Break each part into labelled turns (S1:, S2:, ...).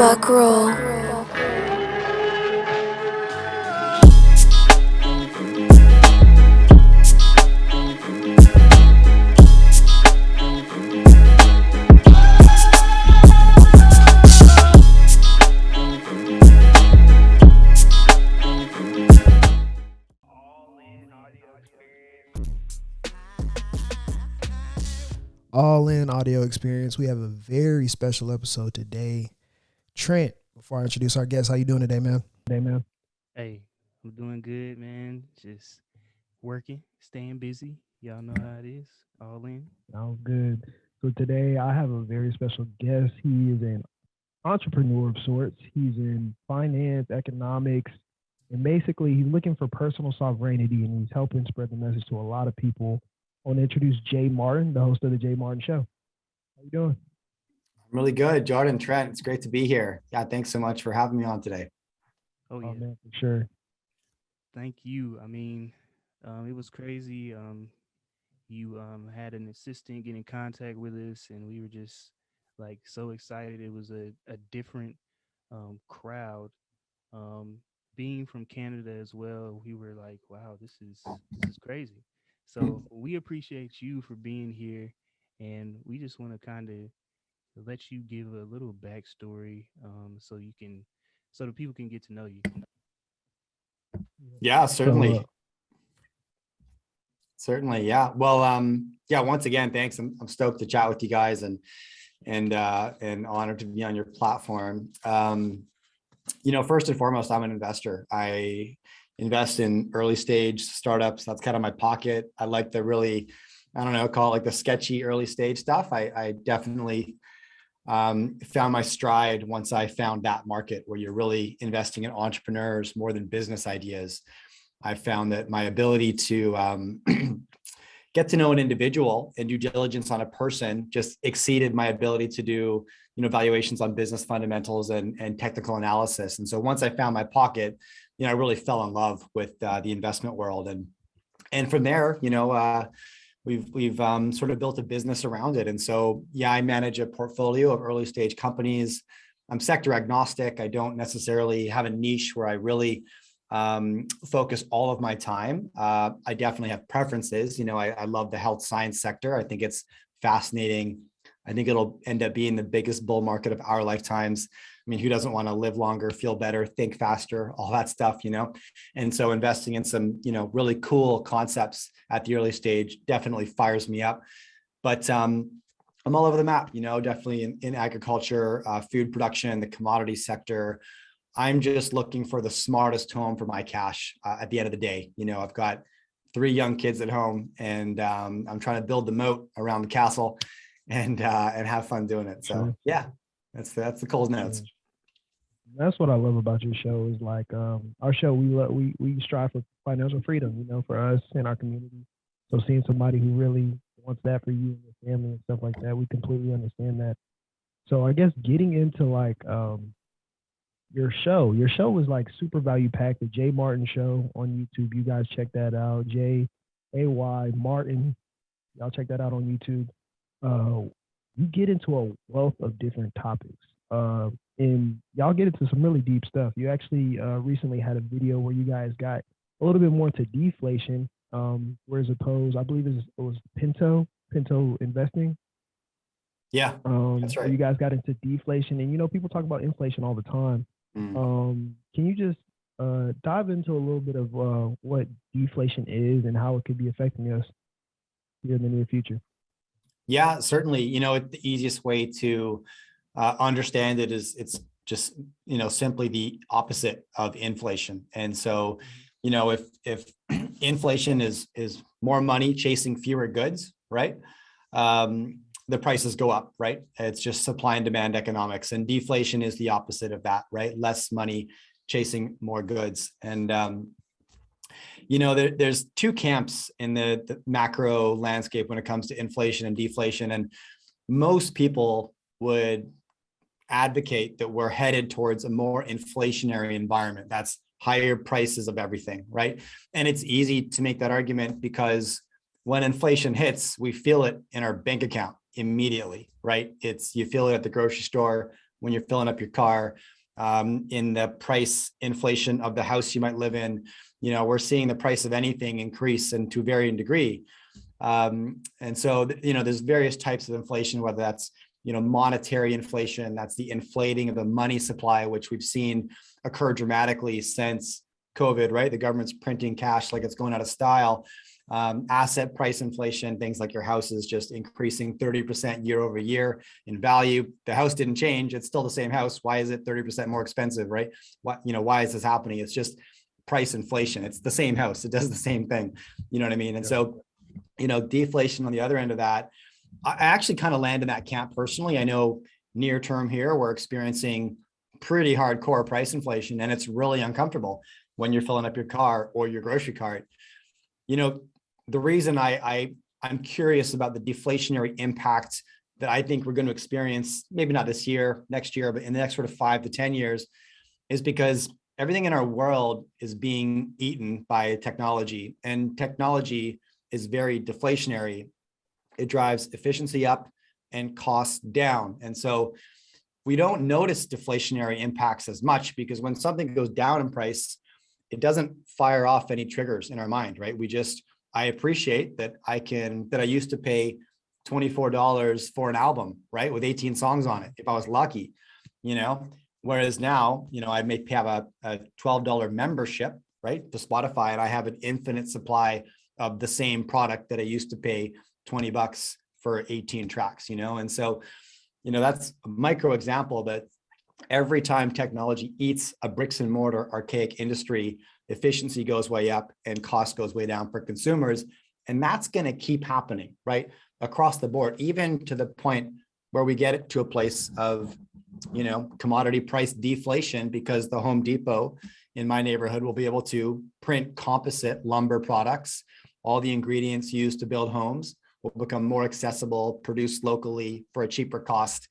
S1: Buck roll.
S2: All in audio experience. We have a very special episode today. Trent, before I introduce our guest, how you doing today, man?
S3: Hey, I'm doing good, man. Just working, staying busy. Y'all know how it is. All in.
S4: Sounds good. So today I have a very special guest. He is an entrepreneur of sorts. He's in finance, economics, and basically he's looking for personal sovereignty, and he's helping spread the message to a lot of people. I want to introduce Jay Martin, the host of the Jay Martin Show. How you doing?
S5: I'm really good, Jordan, Trent. It's great to be here. Yeah, thanks so much for having me on today.
S3: Oh, yeah.
S4: Oh man, for sure.
S3: Thank you. I mean, it was crazy. You had an assistant get in contact with us, and we were just like so excited. It was a different crowd. Being from Canada as well, we were like, wow, this is crazy. So we appreciate you for being here, and we just want to kind of let you give a little backstory, so the people can get to know you.
S5: Yeah, certainly.
S4: So,
S5: Certainly. Yeah. Well, yeah, once again, thanks. I'm stoked to chat with you guys and honored to be on your platform. First and foremost, I'm an investor. I invest in early stage startups. That's kind of my pocket. I like the really, I don't know, call it like the sketchy early stage stuff. I definitely found my stride once I found that market where you're really investing in entrepreneurs more than business ideas. I found that my ability to get to know an individual and due diligence on a person just exceeded my ability to do, valuations on business fundamentals and technical analysis. And so once I found my pocket, I really fell in love with the investment world. And from there, we've sort of built a business around it. And so, yeah, I manage a portfolio of early stage companies. I'm sector agnostic. I don't necessarily have a niche where I really focus all of my time. I definitely have preferences. I love the health science sector. I think it's fascinating. I think it'll end up being the biggest bull market of our lifetimes. I mean, who doesn't want to live longer, feel better, think faster, all that stuff, And so investing in some, really cool concepts at the early stage definitely fires me up. But I'm all over the map, definitely in agriculture, food production, the commodity sector. I'm just looking for the smartest home for my cash at the end of the day. I've got 3 young kids at home, and I'm trying to build the moat around the castle and have fun doing it. So
S4: Sure.
S5: yeah, that's the Coles Notes.
S4: That's what I love about your show is like our show. We strive for financial freedom, for us and our community. So seeing somebody who really wants that for you and your family and stuff like that, we completely understand that. So I guess getting into like your show was like super value packed. The Jay Martin Show on YouTube. You guys check that out. Jay Martin. Y'all check that out on YouTube. You get into a wealth of different topics. And y'all get into some really deep stuff. You actually recently had a video where you guys got a little bit more into deflation, whereas opposed, I believe it was Pinto investing.
S5: Yeah, that's right.
S4: You guys got into deflation, and people talk about inflation all the time. Can you just dive into a little bit of what deflation is and how it could be affecting us here in the near future?
S5: Yeah, certainly. The easiest way to understand it is it's just, simply the opposite of inflation. And so, if inflation is more money chasing fewer goods, right? The prices go up, right? It's just supply and demand economics. And deflation is the opposite of that, right? Less money chasing more goods. And, there's 2 camps in the macro landscape when it comes to inflation and deflation. And most people would advocate that we're headed towards a more inflationary environment. That's higher prices of everything, right? And it's easy to make that argument because when inflation hits, we feel it in our bank account immediately, right? You feel it at the grocery store when you're filling up your car, in the price inflation of the house you might live in. We're seeing the price of anything increase, and to varying degree. And so, there's various types of inflation, whether that's, monetary inflation, that's the inflating of the money supply, which we've seen occur dramatically since COVID, right? The government's printing cash like it's going out of style. Asset price inflation, things like your house is just increasing 30% year over year in value. The house didn't change. It's still the same house. Why is it 30% more expensive, right? Why is this happening? It's just price inflation. It's the same house. It does the same thing. You know what I mean? And so, deflation on the other end of that, I actually kind of land in that camp personally. I know near term here, we're experiencing pretty hardcore price inflation, and it's really uncomfortable when you're filling up your car or your grocery cart. The reason I'm curious about the deflationary impact that I think we're going to experience, maybe not this year, next year, but in the next sort of 5 to 10 years, is because everything in our world is being eaten by technology, and technology is very deflationary. It drives efficiency up and costs down. And so we don't notice deflationary impacts as much, because when something goes down in price, it doesn't fire off any triggers in our mind, right? I appreciate that I used to pay $24 for an album, right? With 18 songs on it, if I was lucky, whereas now, I may have a $12 membership, right, to Spotify, and I have an infinite supply of the same product that I used to pay $20 for 18 tracks, and so, that's a micro example, but every time technology eats a bricks and mortar archaic industry, efficiency goes way up and cost goes way down for consumers. And that's going to keep happening, right? Across the board, even to the point where we get it to a place of, commodity price deflation, because the Home Depot in my neighborhood will be able to print composite lumber products. All the ingredients used to build homes will become more accessible, produced locally for a cheaper cost.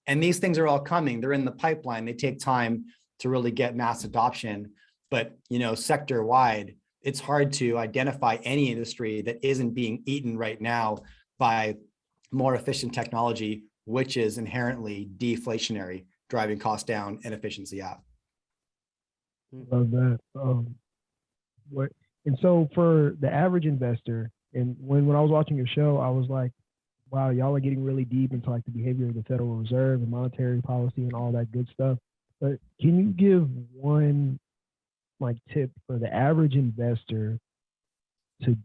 S5: And these things are all coming. They're in the pipeline. They take time to really get mass adoption. But, sector wide, it's hard to identify any industry that isn't being eaten right now by more efficient technology, which is inherently deflationary, driving costs down and efficiency up.
S4: Love that. And so for the average investor, and when I was watching your show, I was like, wow, y'all are getting really deep into like the behavior of the Federal Reserve and monetary policy and all that good stuff. But can you give one tip for the average investor to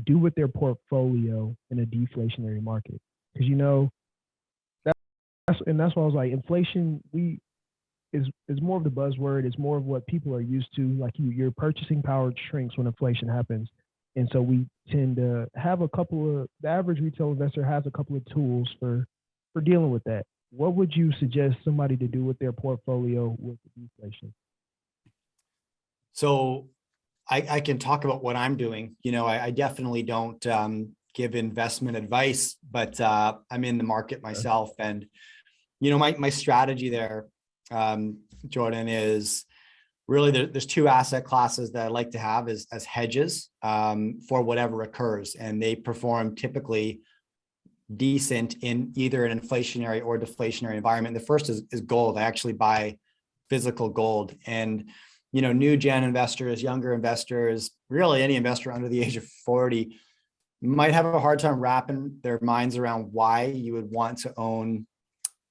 S4: do with their portfolio in a deflationary market? Because that's why I was like, inflation is more of the buzzword. It's more of what people are used to. Like your purchasing power shrinks when inflation happens. And so we tend to have the average retail investor has a couple of tools for dealing with that. What would you suggest somebody to do with their portfolio with the deflation?
S5: So I can talk about what I'm doing. I definitely don't give investment advice, but I'm in the market myself. And, my strategy there, Jordan, is really there's two asset classes that I like to have as hedges for whatever occurs. And they perform typically decent in either an inflationary or deflationary environment. The first is gold. I actually buy physical gold. And new gen investors, younger investors, really any investor under the age of 40 might have a hard time wrapping their minds around why you would want to own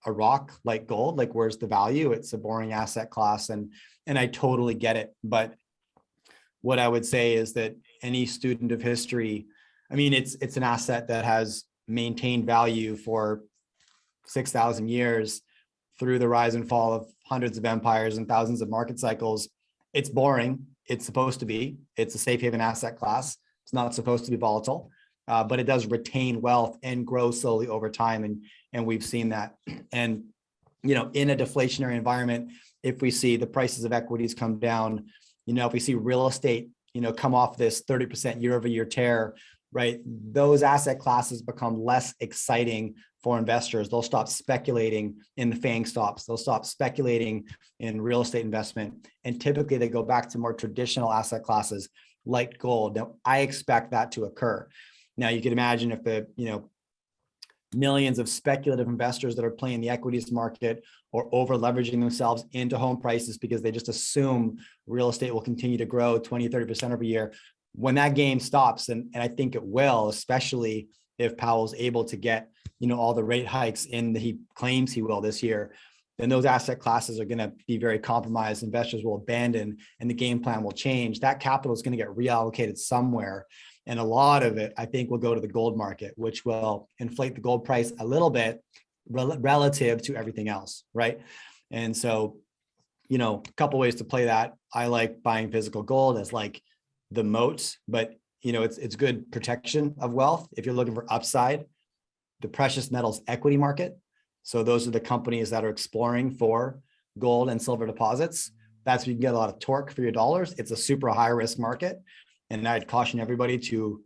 S5: a rock like gold. Like, where's the value? It's a boring asset class, and I totally get it. But what I would say is that any student of history, it's an asset that has maintained value for 6,000 years through the rise and fall of hundreds of empires and thousands of market cycles. It's boring. It's supposed to be. It's a safe haven asset class. It's not supposed to be volatile, but it does retain wealth and grow slowly over time. And we've seen that. And, in a deflationary environment, if we see the prices of equities come down, if we see real estate, come off this 30% year over year tear, right? Those asset classes become less exciting for investors. They'll stop speculating in the FANG stocks. They'll stop speculating in real estate investment. And typically they go back to more traditional asset classes like gold. Now, I expect that to occur. Now, you can imagine if the millions of speculative investors that are playing the equities market or over leveraging themselves into home prices because they just assume real estate will continue to grow 20, 30% every year. When that game stops, and I think it will, especially if Powell's able to get, all the rate hikes in that he claims he will this year, then those asset classes are going to be very compromised. Investors will abandon and the game plan will change. That capital is going to get reallocated somewhere. And a lot of it, I think, will go to the gold market, which will inflate the gold price a little bit relative to everything else, right? And so, a couple ways to play that. I like buying physical gold as like the moat, but it's good protection of wealth. If you're looking for upside, the precious metals equity market. So those are the companies that are exploring for gold and silver deposits. That's where you can get a lot of torque for your dollars. It's a super high risk market. And I'd caution everybody to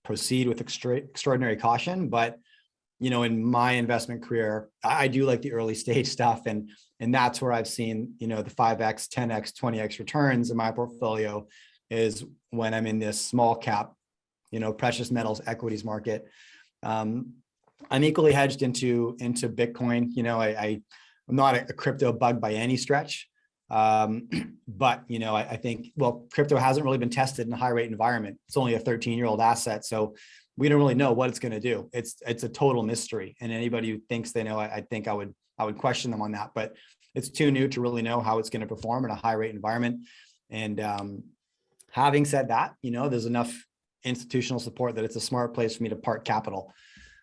S5: proceed with extraordinary caution. But, in my investment career, I do like the early stage stuff. And that's where I've seen, the 5X, 10X, 20X returns in my portfolio is when I'm in this small cap, precious metals equities market. I'm equally hedged into Bitcoin. I'm not a crypto bug by any stretch. But, I think, crypto hasn't really been tested in a high rate environment. It's only a 13-year-old asset. So we don't really know what it's going to do. It's a total mystery. And anybody who thinks they know, I think I would question them on that, but it's too new to really know how it's going to perform in a high rate environment. And, having said that, there's enough institutional support that it's a smart place for me to park capital.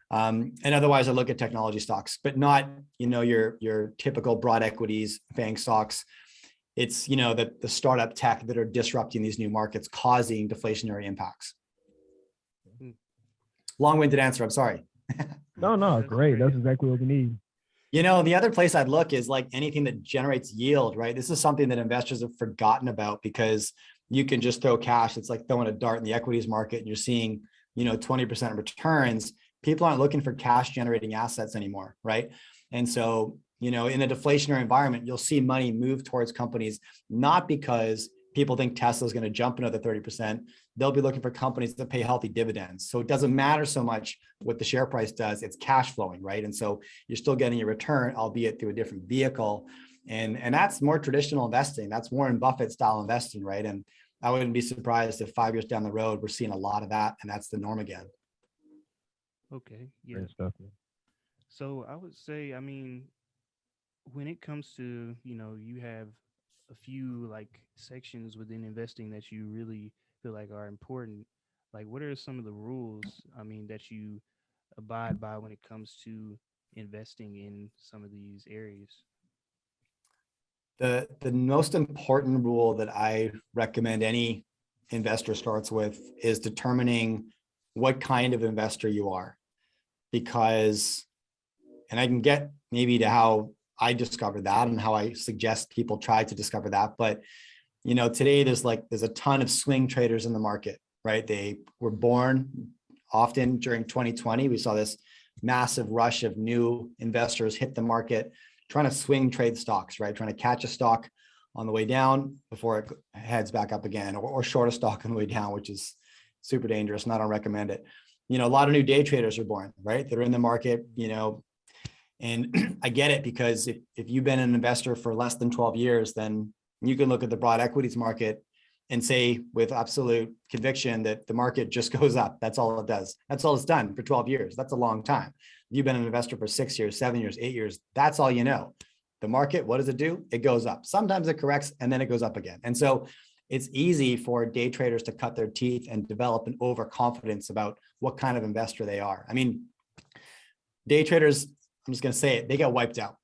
S5: And otherwise I look at technology stocks, but not, your typical broad equities, FANG stocks. It's, the startup tech that are disrupting these new markets, causing deflationary impacts. Long-winded answer. I'm sorry.
S4: No, great. That's exactly what we need.
S5: The other place I'd look is like anything that generates yield, right? This is something that investors have forgotten about because you can just throw cash. It's like throwing a dart in the equities market and you're seeing, 20% returns. People aren't looking for cash generating assets anymore, right? And so, in a deflationary environment, you'll see money move towards companies, not because people think Tesla is going to jump another 30%. They'll be looking for companies that pay healthy dividends. So it doesn't matter so much what the share price does, it's cash flowing, right? And so you're still getting a return, albeit through a different vehicle. And that's more traditional investing. That's Warren Buffett style investing, right? And I wouldn't be surprised if 5 years down the road, we're seeing a lot of that, and that's the norm again.
S3: Okay. Yeah.
S4: Great stuff.
S3: So I would say, when it comes to, you have a few like sections within investing that you really feel like are important. Like, what are some of the rules, that you abide by when it comes to investing in some of these areas?
S5: The most important rule that I recommend any investor starts with is determining what kind of investor you are. Because, and I can get maybe to how I discovered that and how I suggest people try to discover that. But, today there's a ton of swing traders in the market, right? They were born often during 2020. We saw this massive rush of new investors hit the market, trying to swing trade stocks, right? Trying to catch a stock on the way down before it heads back up again, or short a stock on the way down, which is super dangerous, and I don't recommend it. A lot of new day traders are born, right? They're in the market, and I get it, because if you've been an investor for less than 12 years, then you can look at the broad equities market and say with absolute conviction that the market just goes up. That's all it does. That's all it's done for 12 years. That's a long time. You've been an investor for 6 years, 7 years, 8 years. That's all you know. The market, what does it do? It goes up. Sometimes it corrects and then it goes up again. And so it's easy for day traders to cut their teeth and develop an overconfidence about what kind of investor they are. Day traders, I'm just going to say it, they get wiped out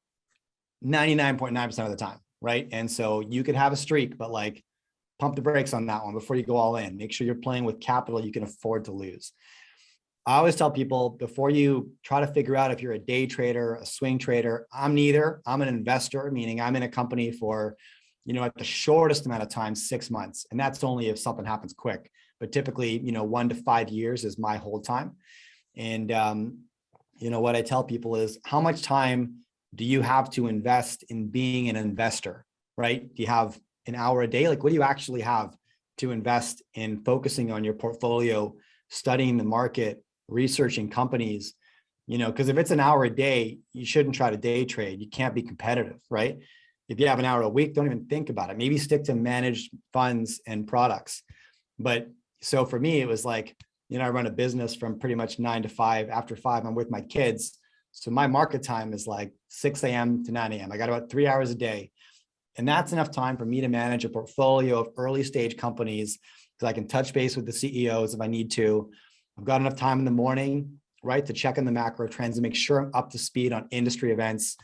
S5: 99.9% of the time, right? And so you could have a streak, but pump the brakes on that one before you go all in. Make sure you're playing with capital you can afford to lose. I always tell people, before you try to figure out if you're a day trader, a swing trader, I'm neither. I'm an investor, meaning I'm in a company for, at the shortest amount of time, 6 months. And that's only if something happens quick. But typically, 1 to 5 years is my hold time. And, what I tell people is, how much time do you have to invest in being an investor, right? Do you have an hour a day? What do you actually have to invest in focusing on your portfolio, studying the market, researching companies? because if it's an hour a day, you shouldn't try to day trade. You can't be competitive, right? If you have an hour a week, don't even think about it. Maybe stick to managed funds and products. But so for me, it was like, I run a business from pretty much 9 to 5. After 5, I'm with my kids. So my market time is like 6 a.m. to 9 a.m. I got about 3 hours a day. And that's enough time for me to manage a portfolio of early stage companies because I can touch base with the CEOs if I need to. I've got enough time in the morning, right, to check on the macro trends and make sure I'm up to speed on industry events.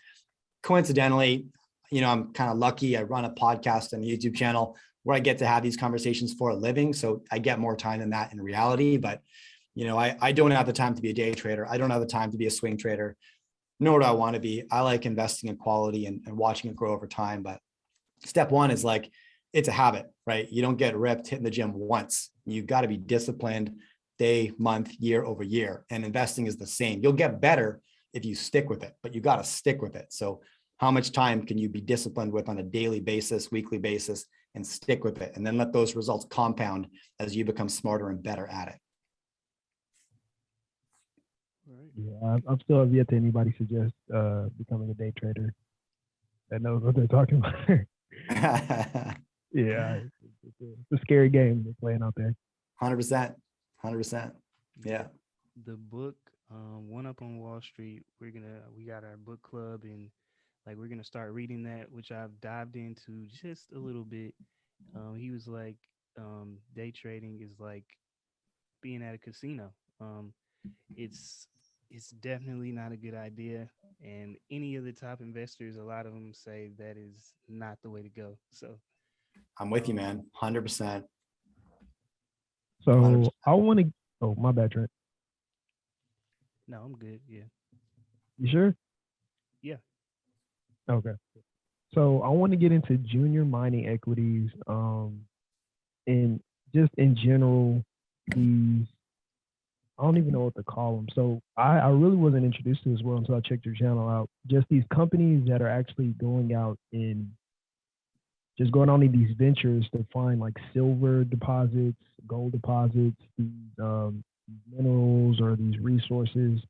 S5: Coincidentally, I'm kind of lucky. I run a podcast and a YouTube channel where I get to have these conversations for a living. So I get more time than that in reality. But, I don't have the time to be a day trader. I don't have the time to be a swing trader, nor do I want to be. I like investing in quality and watching it grow over time. But step one is like, it's a habit, right? You don't get ripped hitting the gym once. You've got to be disciplined day, month, year over year. And investing is the same. You'll get better if you stick with it, but you got to stick with it. So how much time can you be disciplined with on a daily basis, weekly basis, and stick with it? And then let those results compound as you become smarter and better at it.
S4: Yeah, I've still have yet to anybody suggest becoming a day trader that knows what they're talking about. Yeah, it's a scary game they're playing out there.
S5: 100%. Yeah.
S3: The book, One Up on Wall Street, we got our book club, and like we're gonna start reading that, which I've dived into just a little bit. He was like, day trading is like being at a casino. It's definitely not a good idea, and any of the top investors, a lot of them say that is not the way to go. So
S5: I'm with you, man. 100%.
S4: So
S5: 100%.
S4: I want to. Oh, my bad, Trent.
S3: no, I'm good. Yeah.
S4: You sure?
S3: Yeah.
S4: Okay. So I want to get into junior mining equities, and just in general, these. I don't even know what to call them. So I really wasn't introduced to this world until I checked your channel out. Just these companies that are actually going out and just going on these ventures to find like silver deposits, gold deposits, these minerals or these resources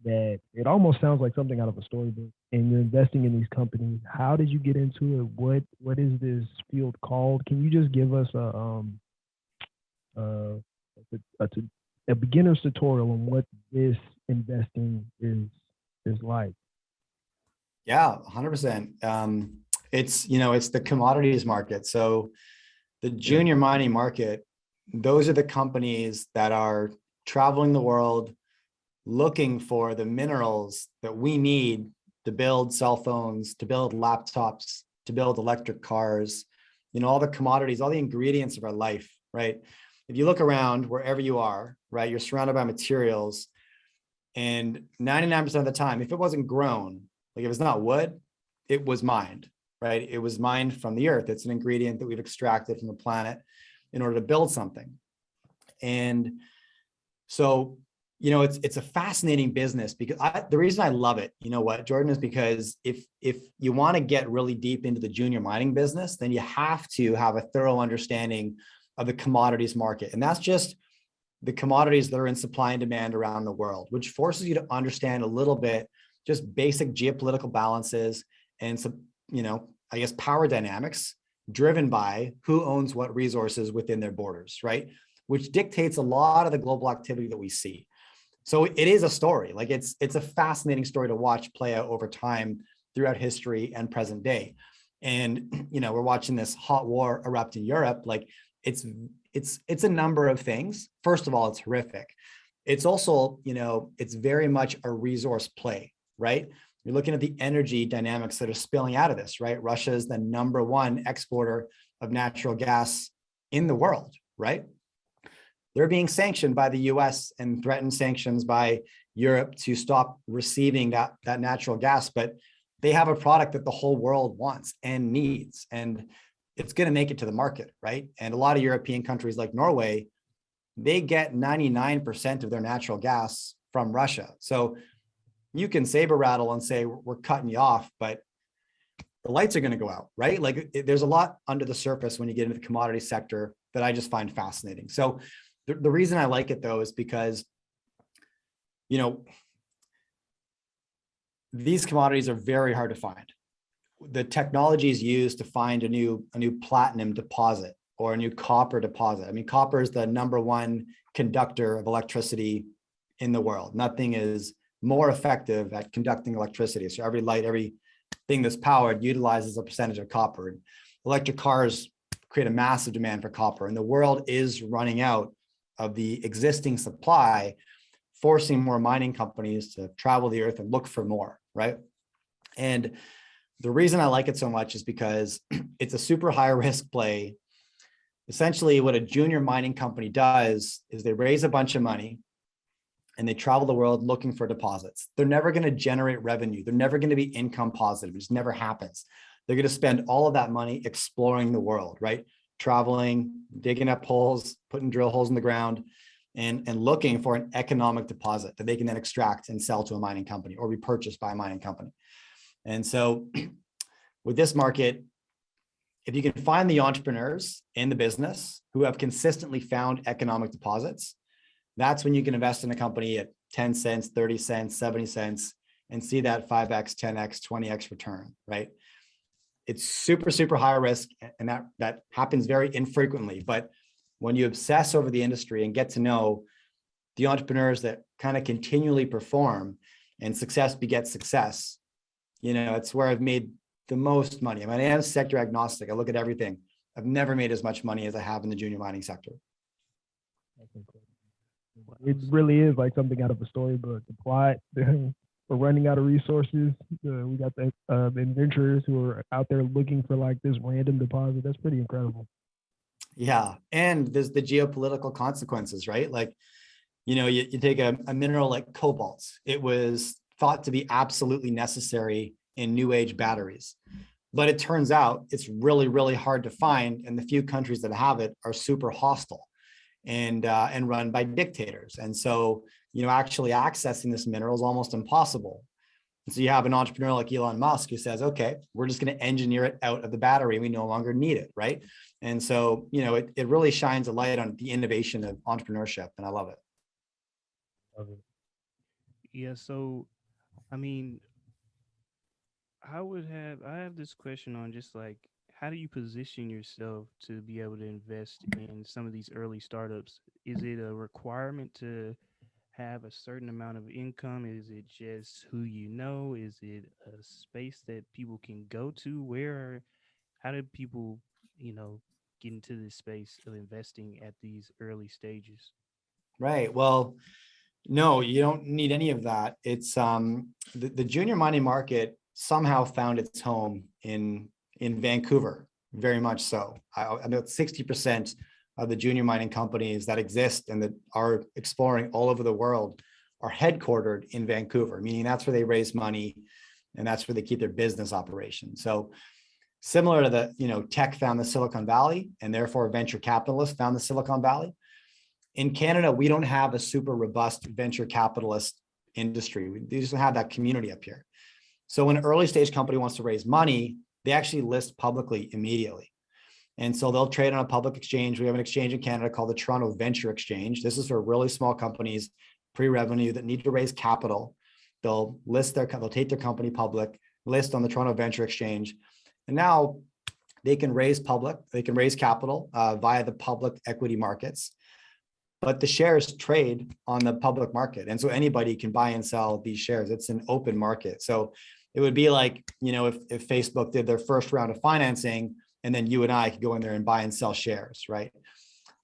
S4: that it almost sounds like something out of a storybook. And you're investing in these companies. How did you get into it? What is this field called? Can you just give us a beginner's tutorial on what this investing is like?
S5: Yeah, 100%. It's the commodities market. So the junior mining market, those are the companies that are traveling the world looking for the minerals that we need to build cell phones, to build laptops, to build electric cars, all the commodities, all the ingredients of our life, right? If you look around wherever you are, right, you're surrounded by materials, and 99% of the time, if it wasn't grown, like if it's not wood, it was mined, right? It was mined from the earth. It's an ingredient that we've extracted from the planet in order to build something. And so, it's a fascinating business because the reason I love it, Jordan, is because if you want to get really deep into the junior mining business, then you have to have a thorough understanding of the commodities market. And that's just the commodities that are in supply and demand around the world, which forces you to understand a little bit just basic geopolitical balances and some, I guess, power dynamics driven by who owns what resources within their borders, right? Which dictates a lot of the global activity that we see. So it is a story. Like it's a fascinating story to watch play out over time throughout history and present day. And, we're watching this hot war erupt in Europe. Like it's a number of things. First of all, it's horrific. It's also, it's very much a resource play, right? You're looking at the energy dynamics that are spilling out of this, right? Russia is the number one exporter of natural gas in the world, right? They're being sanctioned by the US and threatened sanctions by Europe to stop receiving that natural gas, but they have a product that the whole world wants and needs, and it's going to make it to the market, right? And a lot of European countries like Norway, they get 99% of their natural gas from Russia. So you can saber rattle and say, we're cutting you off, but the lights are going to go out, right? Like there's a lot under the surface when you get into the commodity sector that I just find fascinating. So the reason I like it though is because, these commodities are very hard to find. The technology is used to find a new platinum deposit or a new copper deposit. I mean, copper is the #1 conductor of electricity in the world. Nothing is more effective at conducting electricity. So every light, everything that's powered utilizes a percentage of copper. And electric cars create a massive demand for copper, and the world is running out of the existing supply, forcing more mining companies to travel the earth and look for more, right? And the reason I like it so much is because it's a super high risk play. Essentially, what a junior mining company does is they raise a bunch of money and they travel the world looking for deposits. They're never going to generate revenue. They're never going to be income positive. It just never happens. They're going to spend all of that money exploring the world, right? Traveling, digging up holes, putting drill holes in the ground, and looking for an economic deposit that they can then extract and sell to a mining company or be purchased by a mining company. And so with this market, if you can find the entrepreneurs in the business who have consistently found economic deposits, that's when you can invest in a company at 10 cents, 30 cents, 70 cents, and see that 5x, 10x, 20x return, right? It's super, super high risk, and that happens very infrequently. But when you obsess over the industry and get to know the entrepreneurs that kind of continually perform and success begets success, it's where I've made the most money. I mean, I am sector agnostic. I look at everything. I've never made as much money as I have in the junior mining sector.
S4: It really is like something out of a storybook. The plot, we're running out of resources. We got the adventurers who are out there looking for like this random deposit. That's pretty incredible.
S5: Yeah. And there's the geopolitical consequences, right? Like, you take a mineral like cobalt. It was thought to be absolutely necessary in new age batteries. But it turns out it's really, really hard to find. And the few countries that have it are super hostile and run by dictators. And so, actually accessing this mineral is almost impossible. And so you have an entrepreneur like Elon Musk who says, okay, we're just going to engineer it out of the battery. We no longer need it, right? And so, it really shines a light on the innovation of entrepreneurship, and I love it.
S3: Yeah, so I mean, I have this question on just like, how do you position yourself to be able to invest in some of these early startups? Is it a requirement to have a certain amount of income? Is it just who you know? Is it a space that people can go to? How do people, get into this space of investing at these early stages?
S5: Right. Well, no, you don't need any of that. It's the junior mining market somehow found its home in Vancouver, very much so. About 60% of the junior mining companies that exist and that are exploring all over the world are headquartered in Vancouver, meaning that's where they raise money and that's where they keep their business operation. So similar to the, tech found the Silicon Valley, and therefore venture capitalists found the Silicon Valley. In Canada, we don't have a super robust venture capitalist industry. We just don't have that community up here. So when an early stage company wants to raise money, they actually list publicly immediately. And so they'll trade on a public exchange. We have an exchange in Canada called the Toronto Venture Exchange. This is for really small companies, pre-revenue, that need to raise capital. They'll take their company public, list on the Toronto Venture Exchange. And now they can raise capital via the public equity markets. But the shares trade on the public market. And so anybody can buy and sell these shares. It's an open market. So it would be like, if Facebook did their first round of financing, and then you and I could go in there and buy and sell shares, right?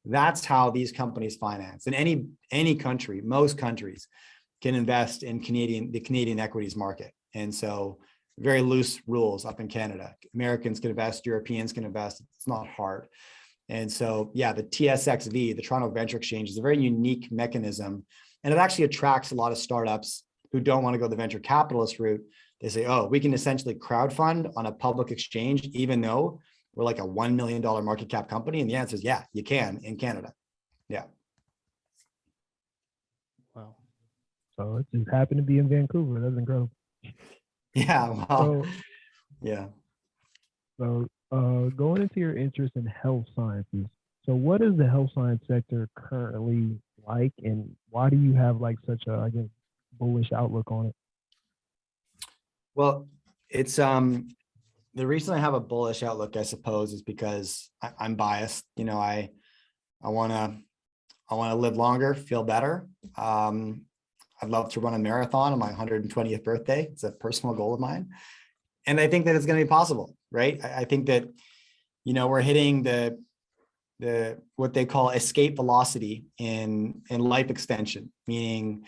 S5: That's how these companies finance. And any country, most countries can invest in the Canadian equities market. And so very loose rules up in Canada. Americans can invest, Europeans can invest. It's not hard. And so, yeah, the TSXV, the Toronto Venture Exchange, is a very unique mechanism. And it actually attracts a lot of startups who don't want to go the venture capitalist route. They say, oh, we can essentially crowdfund on a public exchange, even though we're like a $1 million market cap company. And the answer is, yeah, you can in Canada. Yeah.
S3: Wow.
S4: So it just happened to be in Vancouver. That's incredible.
S5: Yeah. Well, yeah.
S4: So going into your interest in health sciences. So what is the health science sector currently like, and why do you have like such a, bullish outlook on it?
S5: Well, it's the reason I have a bullish outlook, I suppose, is because I'm biased. I want to live longer, feel better. I'd love to run a marathon on my 120th birthday. It's a personal goal of mine, and I think that it's going to be possible, right? I think that we're hitting the what they call escape velocity in life extension, meaning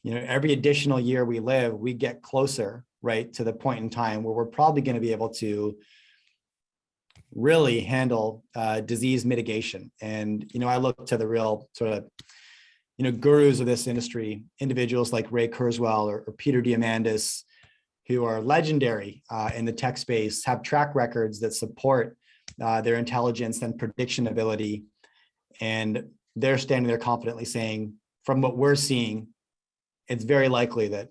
S5: every additional year we live, we get closer, right, to the point in time where we're probably going to be able to really handle disease mitigation. And I look to the real sort of gurus of this industry, individuals like Ray Kurzweil or Peter Diamandis, who are legendary in the tech space, have track records that support their intelligence and prediction ability. And they're standing there confidently saying, from what we're seeing, it's very likely that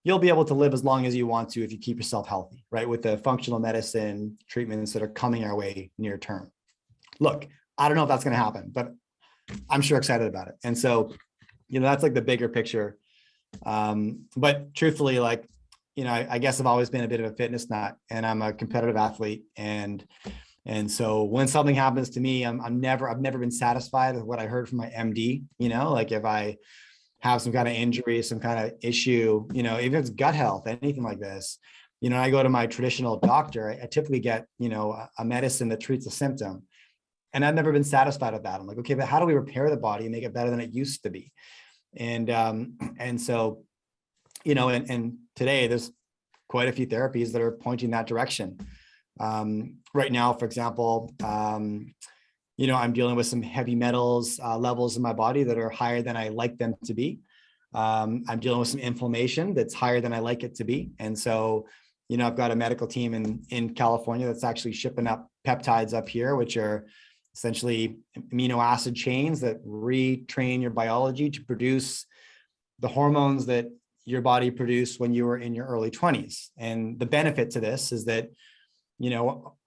S5: you'll be able to live as long as you want to if you keep yourself healthy, right? With the functional medicine treatments that are coming our way near term. Look, I don't know if that's going to happen, but I'm sure excited about it. And so, that's like the bigger picture. But truthfully, I guess I've always been a bit of a fitness nut, and I'm a competitive athlete. And so when something happens to me, I've never been satisfied with what I heard from my MD. Like if I have some kind of injury, some kind of issue, even if it's gut health, anything like this, I go to my traditional doctor, I typically get, a medicine that treats a symptom. And I've never been satisfied with that. I'm like, okay, but how do we repair the body and make it better than it used to be? And so, and today there's quite a few therapies that are pointing that direction. Right now, for example, I'm dealing with some heavy metals levels in my body that are higher than I like them to be. I'm dealing with some inflammation that's higher than I like it to be. And so, I've got a medical team in California that's actually shipping up peptides up here, which are essentially amino acid chains that retrain your biology to produce the hormones that your body produced when you were in your early 20s. And the benefit to this is that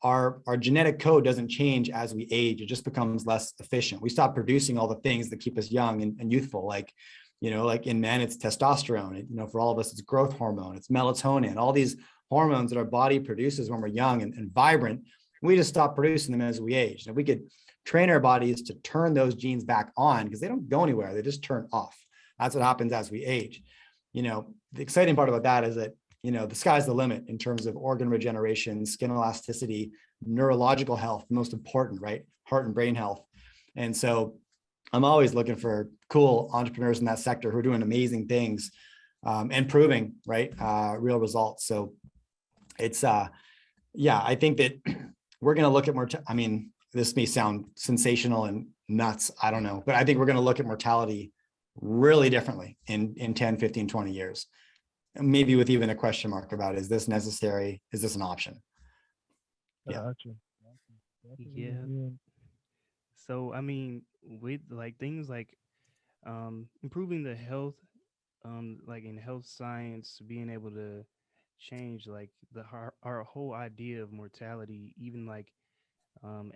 S5: our genetic code doesn't change as we age. It just becomes less efficient. We stop producing all the things that keep us young and youthful. Like in men, it's testosterone. For all of us, it's growth hormone, it's melatonin, all these hormones that our body produces when we're young and vibrant. We just stop producing them as we age. And if we could train our bodies to turn those genes back on, because they don't go anywhere, they just turn off. That's what happens as we age. The exciting part about that is that the sky's the limit in terms of organ regeneration, skin elasticity, neurological health, the most important, right? Heart and brain health. And so I'm always looking for cool entrepreneurs in that sector who are doing amazing things and proving, right, real results. So it's, I think that we're going to look at more, this may sound sensational and nuts, I don't know, but I think we're going to look at mortality really differently in 10, 15, 20 years. Maybe with even a question mark about, is this necessary? Is this an option?
S4: Yeah. Gotcha.
S3: Yeah. So, with things like improving the health, like in health science, being able to change our whole idea of mortality, even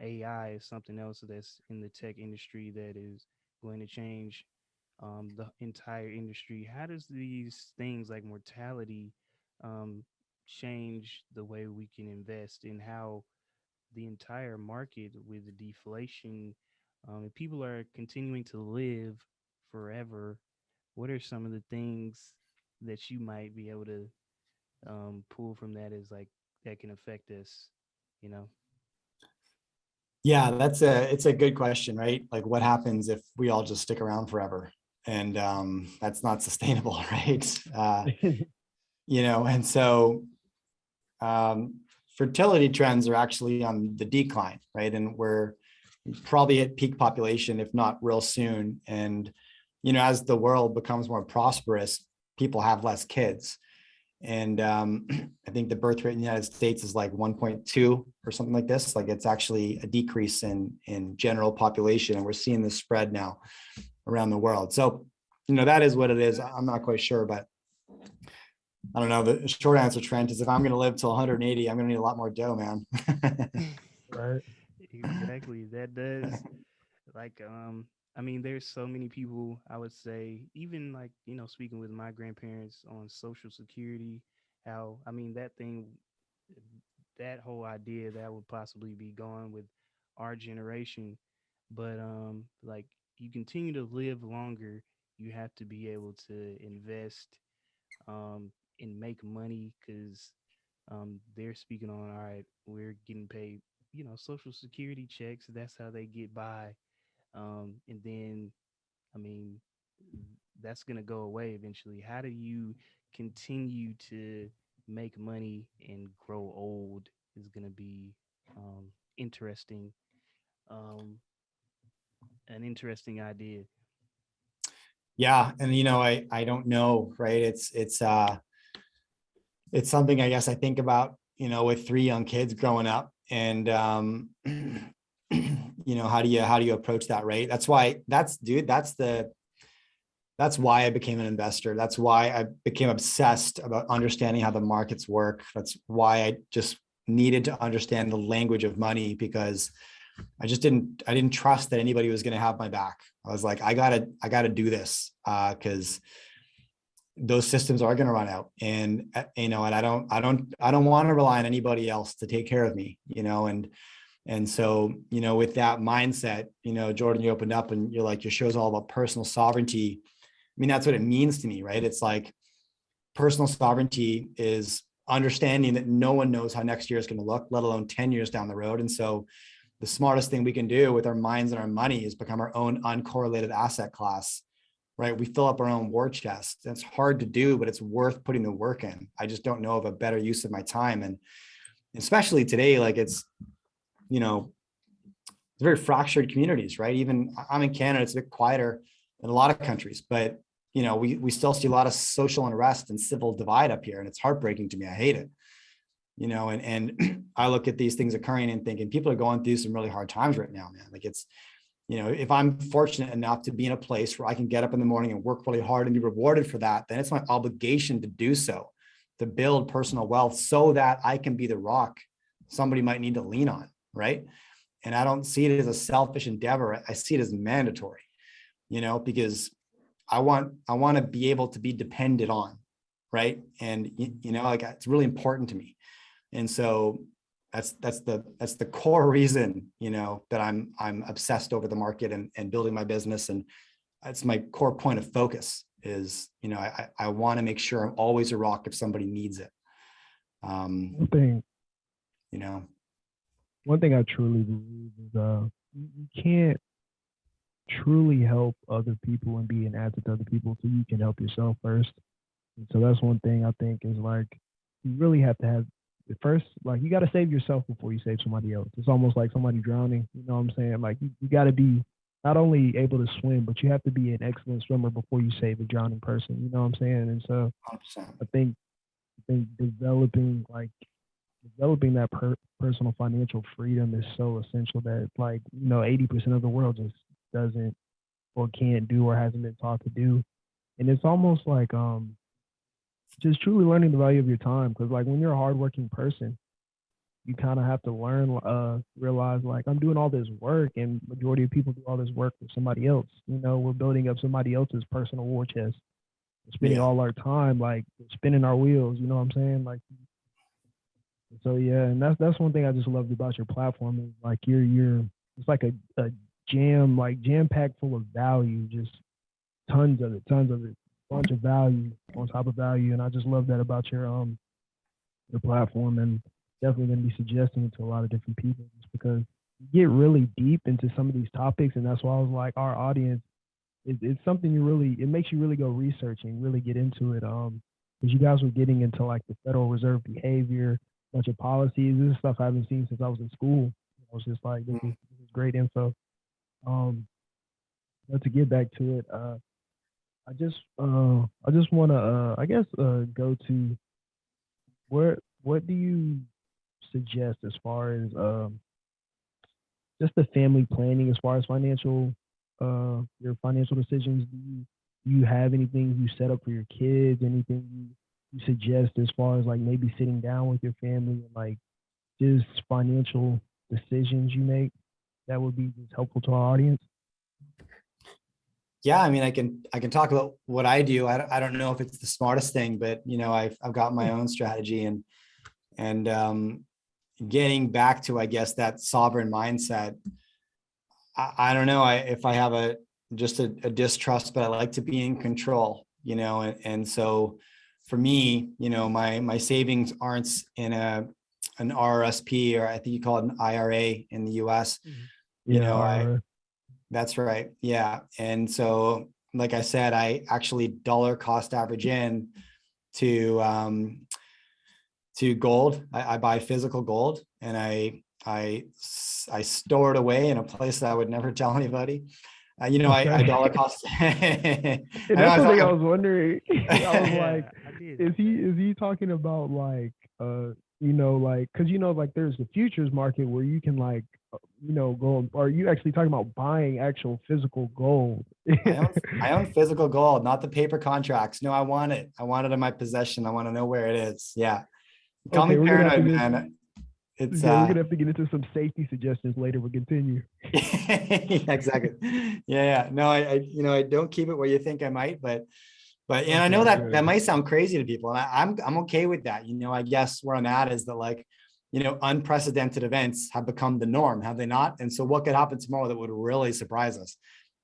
S3: AI is something else that's in the tech industry that is going to change the entire industry. How does these things like mortality change the way we can invest, in how the entire market with the deflation, if people are continuing to live forever, what are some of the things that you might be able to pull from that as that can affect us, you know?
S5: Yeah, it's a good question, right? Like what happens if we all just stick around forever? And that's not sustainable, right? And so fertility trends are actually on the decline, right? And we're probably at peak population, if not real soon. And, as the world becomes more prosperous, people have less kids. And I think the birth rate in the United States is like 1.2 or something like this. Like it's actually a decrease in general population. And we're seeing this spread now around the world. So, that is what it is. I'm not quite sure, but I don't know. The short answer, Trent, is if I'm going to live till 180, I'm going to need a lot more dough, man.
S4: Right.
S3: Exactly. That does. Like, there's so many people, I would say, even speaking with my grandparents on Social Security, how, I mean, that whole idea that would possibly be gone with our generation. But like, you continue to live longer, you have to be able to invest and make money, because they're speaking on, all right, we're getting paid, social security checks. That's how they get by. And then, I mean, that's going to go away eventually. How do you continue to make money and grow old is going to be interesting. Um, an interesting idea.
S5: Yeah. And, I don't know, right. It's something I guess I think about, with 3 young kids growing up, and, how do you approach that, right? That's why I became an investor. That's why I became obsessed about understanding how the markets work. That's why I just needed to understand the language of money, because I didn't trust that anybody was going to have my back. I was like, I gotta do this, because those systems are going to run out, and and I don't want to rely on anybody else to take care of me, and so, with that mindset, Jordan, you opened up and you're like, your show's all about personal sovereignty. I mean, that's what it means to me, right? It's like, personal sovereignty is understanding that no one knows how next year is going to look, let alone 10 years down the road. And so the smartest thing we can do with our minds and our money is become our own uncorrelated asset class, right? We fill up our own war chest. It's hard to do, but it's worth putting the work in. I just don't know of a better use of my time. And especially today, like, it's very fractured communities, right? Even I'm in Canada, it's a bit quieter in a lot of countries, but we still see a lot of social unrest and civil divide up here. And it's heartbreaking to me. I hate it. And I look at these things occurring and thinking, people are going through some really hard times right now, man. Like, it's, if I'm fortunate enough to be in a place where I can get up in the morning and work really hard and be rewarded for that, then it's my obligation to do so, to build personal wealth so that I can be the rock somebody might need to lean on, right? And I don't see it as a selfish endeavor. I see it as mandatory, because I want to be able to be depended on, right? And like, it's really important to me. And so that's the core reason, that I'm obsessed over the market and building my business. And that's my core point of focus is, I want to make sure I'm always a rock if somebody needs it.
S4: One thing, one thing I truly believe is you can't truly help other people and be an asset to other people so you can help yourself first. And so that's one thing I think is, like, you really have to have the first, like, you got to save yourself before you save somebody else. It's almost like somebody drowning. You know what I'm saying? Like, you got to be not only able to swim, but you have to be an excellent swimmer before you save a drowning person. You know what I'm saying? And so
S5: 100%.
S4: I think developing that personal financial freedom is so essential that, like, 80% of the world just doesn't or can't do or hasn't been taught to do. And it's almost like just truly learning the value of your time, because, like, when you're a hardworking person, you kind of have to realize, like, I'm doing all this work, and majority of people do all this work for somebody else. We're building up somebody else's personal war chest, spending all our time, like, spinning our wheels. You know what I'm saying? Like, so yeah, and that's one thing I just loved about your platform is, like, you're it's like a jam packed full of value, just tons of it, bunch of value on top of value. And I just love that about your platform, and definitely going to be suggesting it to a lot of different people, just because you get really deep into some of these topics. And that's why I was like, our audience, it's something it makes you really go researching, really get into it. Because you guys were getting into, like, the Federal Reserve behavior, bunch of policies. This is stuff I haven't seen since I was in school. I was just like, this is great info. But to get back to it, I just want to I guess go to what do you suggest as far as just the family planning, as far as your financial decisions? Do you have anything you set up for your kids? Anything you suggest as far as, like, maybe sitting down with your family and, like, just financial decisions you make that would be just helpful to our audience?
S5: Yeah, I mean, I can talk about what I do. I don't know if it's the smartest thing, but I've got my own strategy, and getting back to, I guess, that sovereign mindset. I don't know if I have just a distrust, but I like to be in control, and so for me, my savings aren't in an RRSP, or I think you call it an IRA in the US. That's right. Yeah. And so, like I said, I actually dollar cost average in to gold. I buy physical gold, and I store it away in a place that I would never tell anybody. I dollar cost.
S4: And that's the thing I was wondering. I was like, is he talking about like like, because like there's the futures market where you can like go, or are you actually talking about buying actual physical gold?
S5: I own physical gold, not the paper contracts. No, I want it. I want it in my possession. I want to know where it is. Yeah. Call me paranoid, man. We're
S4: gonna have to get into some safety suggestions later. We'll continue.
S5: Exactly. Yeah. No, I don't keep it where you think I might, but and I know that might sound crazy to people, and I'm okay with that. I guess where I'm at is that, like, unprecedented events have become the norm, have they not? And so what could happen tomorrow that would really surprise us?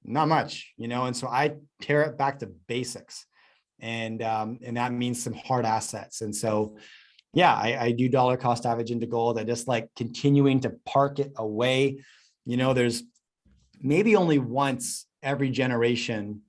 S5: Not much, and so I tear it back to basics, and that means some hard assets. And so, yeah, I do dollar cost average into gold. I just like continuing to park it away. There's maybe only once every generation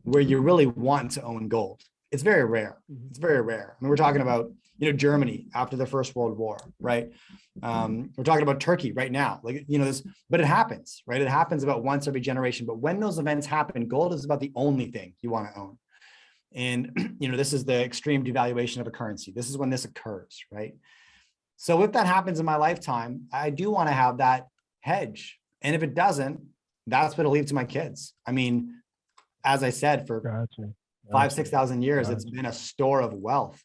S5: where you really want to own gold. It's very rare. It's very rare. I mean, we're talking about, Germany after the First World War, right? We're talking about Turkey right now, like, this, but it happens, right? It happens about once every generation. But when those events happen, gold is about the only thing you want to own. And, this is the extreme devaluation of a currency. This is when this occurs, right? So if that happens in my lifetime, I do want to have that hedge. And if it doesn't, that's what I'll leave to my kids. I mean, as I said, for 5,000-6,000 years, it's been a store of wealth.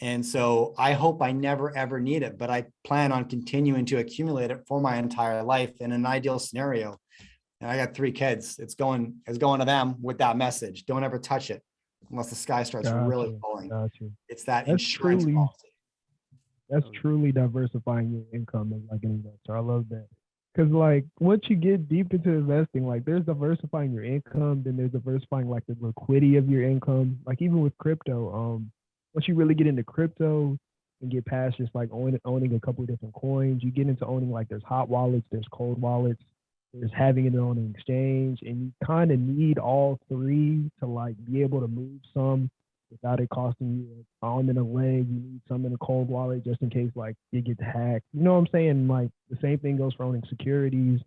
S5: And so I hope I never, ever need it, but I plan on continuing to accumulate it for my entire life in an ideal scenario. And I got 3 kids. It's going to them with that message. Don't ever touch it unless the sky starts really falling. It's that insurance policy.
S4: That's truly diversifying your income as like an investor. I love that. Because like once you get deep into investing, like there's diversifying your income, then there's diversifying like the liquidity of your income. Like even with crypto, once you really get into crypto and get past just like owning a couple of different coins, you get into owning like there's hot wallets, there's cold wallets, there's having it on an exchange, and you kind of need all 3 to like be able to move some without it costing you an arm and a leg. You need some in a cold wallet just in case like it gets hacked. You know what I'm saying? Like the same thing goes for owning securities.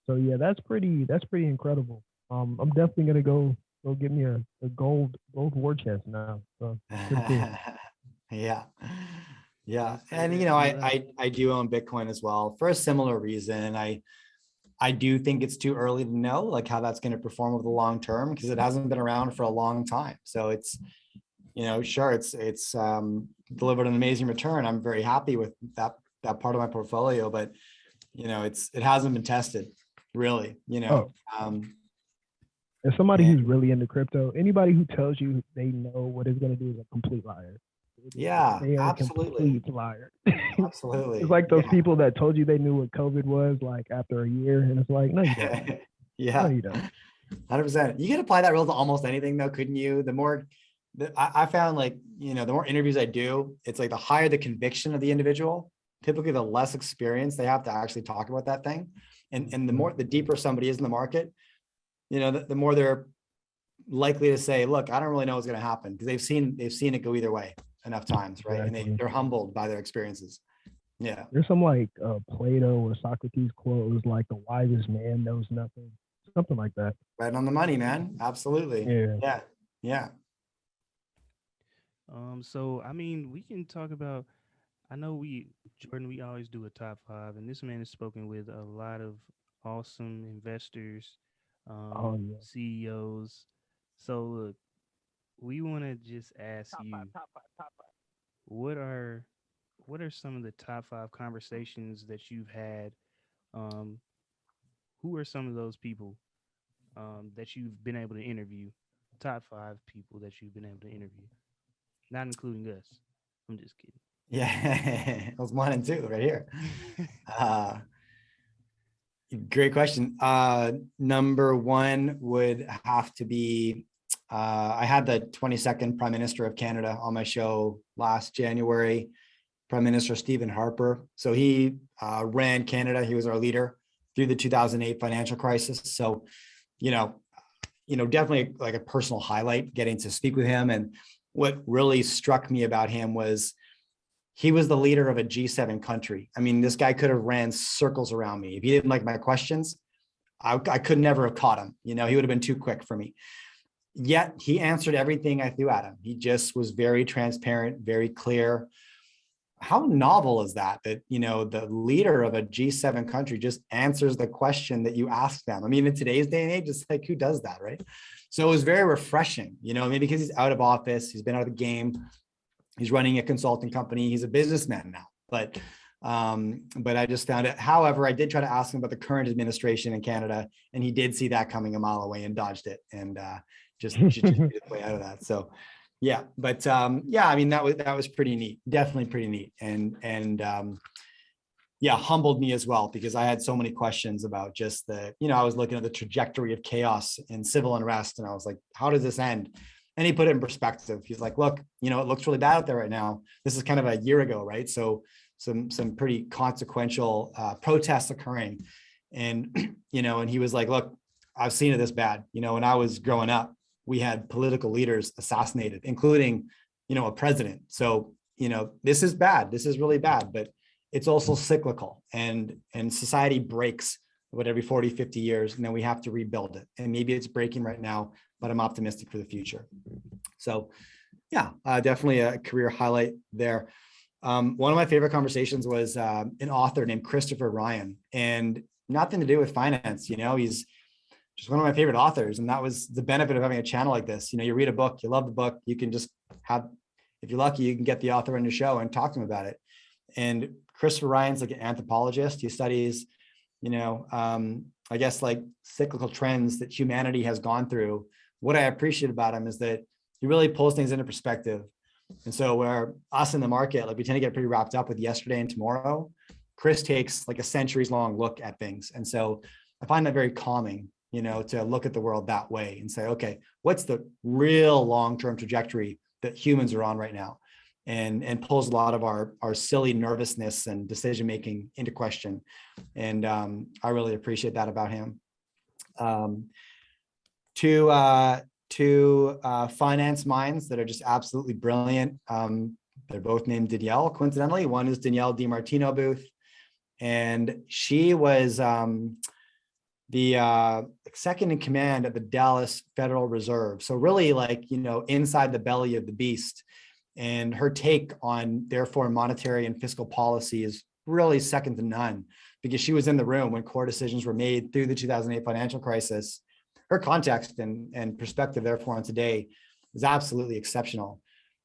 S4: So yeah, that's pretty incredible. I'm definitely gonna go get me a gold war chest now. So cool.
S5: Yeah. And I do own Bitcoin as well for a similar reason. I do think it's too early to know like how that's going to perform over the long term, because it hasn't been around for a long time. So it's, sure, it's delivered an amazing return. I'm very happy with that part of my portfolio, but it hasn't been tested really,
S4: As somebody who's really into crypto, anybody who tells you they know what it's going to do is a complete liar.
S5: Yeah,
S4: they are
S5: absolutely.
S4: A complete liar.
S5: Absolutely.
S4: It's like those people that told you they knew what COVID was like after a year, and it's like, no, you don't.
S5: Yeah,
S4: no, you don't.
S5: 100%. You can apply that rule to almost anything, though, couldn't you? I found like the more interviews I do, it's like the higher the conviction of the individual, typically the less experience they have to actually talk about that thing, and the deeper somebody is in the market, the more they're likely to say, look, I don't really know what's going to happen, because they've seen it go either way enough times, right? Exactly. And they're humbled by their experiences. Yeah.
S4: There's some like Plato or Socrates quote was like, the wisest man knows nothing, something like that.
S5: Right on the money, man. Absolutely. Yeah.
S3: So I mean, we can talk about, I know Jordan, we always do a top 5, and this man has spoken with a lot of awesome investors, CEOs. So look, we want to just ask top five. What are some of the top 5 conversations that you've had? Who are some of those people? that you've been able to interview? Top 5 people that you've been able to interview, not including us. I'm just kidding.
S5: Yeah, it was 1 and 2 right here. Great question. Number 1 would have to be, I had the 22nd Prime Minister of Canada on my show last January, Prime Minister Stephen Harper. So he ran Canada. He was our leader through the 2008 financial crisis. So, definitely like a personal highlight getting to speak with him. And what really struck me about him was he was the leader of a G7 country. I mean, this guy could have ran circles around me. If he didn't like my questions, I could never have caught him. He would have been too quick for me. Yet he answered everything I threw at him. He just was very transparent, very clear. How novel is that, the leader of a G7 country just answers the question that you ask them? I mean, in today's day and age, it's like, who does that, right? So it was very refreshing, maybe because he's out of office, he's been out of the game. He's running a consulting company. He's a businessman now, but I just found it. However, I did try to ask him about the current administration in Canada, and he did see that coming a mile away and dodged it, and just made his way out of that. So, yeah, but I mean, that was pretty neat, definitely pretty neat, and humbled me as well, because I had so many questions about just I was looking at the trajectory of chaos and civil unrest, and I was like, how does this end? And he put it in perspective. He's like, look, it looks really bad out there right now. This is kind of a year ago, right? So some pretty consequential protests occurring. And, and he was like, look, I've seen it this bad. When I was growing up, we had political leaders assassinated, including, a president. So, this is bad. This is really bad, but it's also cyclical, and society breaks every 40, 50 years, and then we have to rebuild it. And maybe it's breaking right now, but I'm optimistic for the future. So yeah, definitely a career highlight there. One of my favorite conversations was an author named Christopher Ryan, and nothing to do with finance. He's just one of my favorite authors. And that was the benefit of having a channel like this. You read a book, you love the book, you can just if you're lucky, you can get the author on your show and talk to him about it. And Christopher Ryan's like an anthropologist. He studies, I guess like cyclical trends that humanity has gone through. What I appreciate about him is that he really pulls things into perspective. And so where us in the market, like we tend to get pretty wrapped up with yesterday and tomorrow, Chris takes like a centuries long look at things. And so I find that very calming, to look at the world that way and say, okay, what's the real long-term trajectory that humans are on right now? And pulls a lot of our silly nervousness and decision-making into question. And I really appreciate that about him. Two finance minds that are just absolutely brilliant. They're both named Danielle, coincidentally. One is Danielle DiMartino Booth, and she was the second in command at the Dallas Federal Reserve. So really inside the belly of the beast. And her take on therefore monetary and fiscal policy is really second to none, because she was in the room when core decisions were made through the 2008 financial crisis. Her context and perspective, therefore, on today is absolutely exceptional.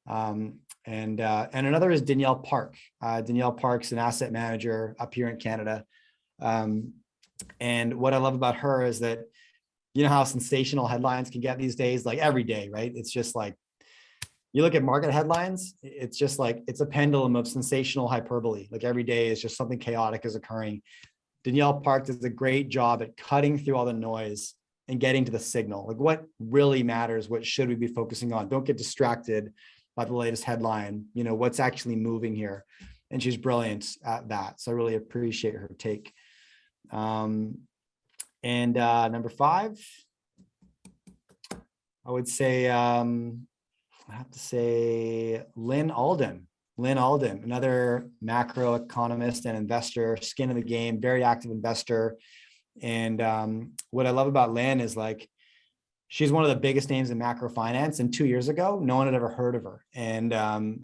S5: And another is Danielle Park. Danielle Park's an asset manager up here in Canada. And what I love about her is that, how sensational headlines can get these days, like every day, right? It's just like, you look at market headlines, it's just like, it's a pendulum of sensational hyperbole. Like every day is just something chaotic is occurring. Danielle Park does a great job at cutting through all the noise and getting to the signal. Like what really matters, what should we be focusing on? Don't get distracted by the latest headline, what's actually moving here. And she's brilliant at that. So I really appreciate her take. Number 5, I would say, I have to say Lynn Alden. Lynn Alden, another macroeconomist and investor, skin in the game, very active investor. And what I love about Lynn is like, she's one of the biggest names in macro finance. And 2 years ago, no one had ever heard of her. And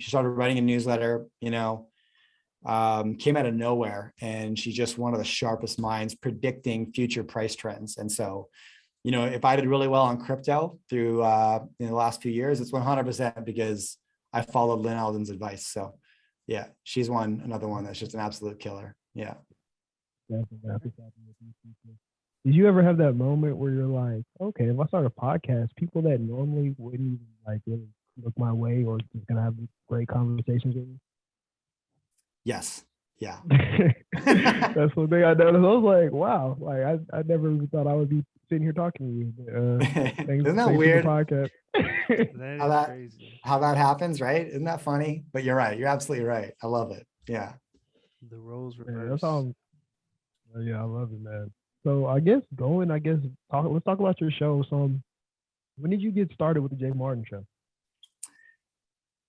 S5: she started writing a newsletter, came out of nowhere. And she's just one of the sharpest minds predicting future price trends. And so, if I did really well on crypto through in the last few years, it's 100% because I followed Lynn Alden's advice. So yeah, she's another one that's just an absolute killer. Yeah.
S4: Did you ever have that moment where you're like, okay, if I start a podcast, people that normally wouldn't even like really look my way or just gonna have great conversations with
S5: Yes. Yeah.
S4: me? That's one thing I noticed. I was like, wow, like I never even thought I would be sitting here talking to you. But, thanks,
S5: Isn't that
S4: thanks
S5: weird?
S4: for the podcast.
S3: That
S5: How
S3: is
S5: that
S3: crazy.
S5: how that happens, right? Isn't that funny? But you're right. You're absolutely right. I love it. Yeah.
S3: The roles
S4: Man,
S3: reverse.
S4: that's all. Yeah, I love it, man. So I guess let's talk about your show. So when did you get started with the Jay Martin show?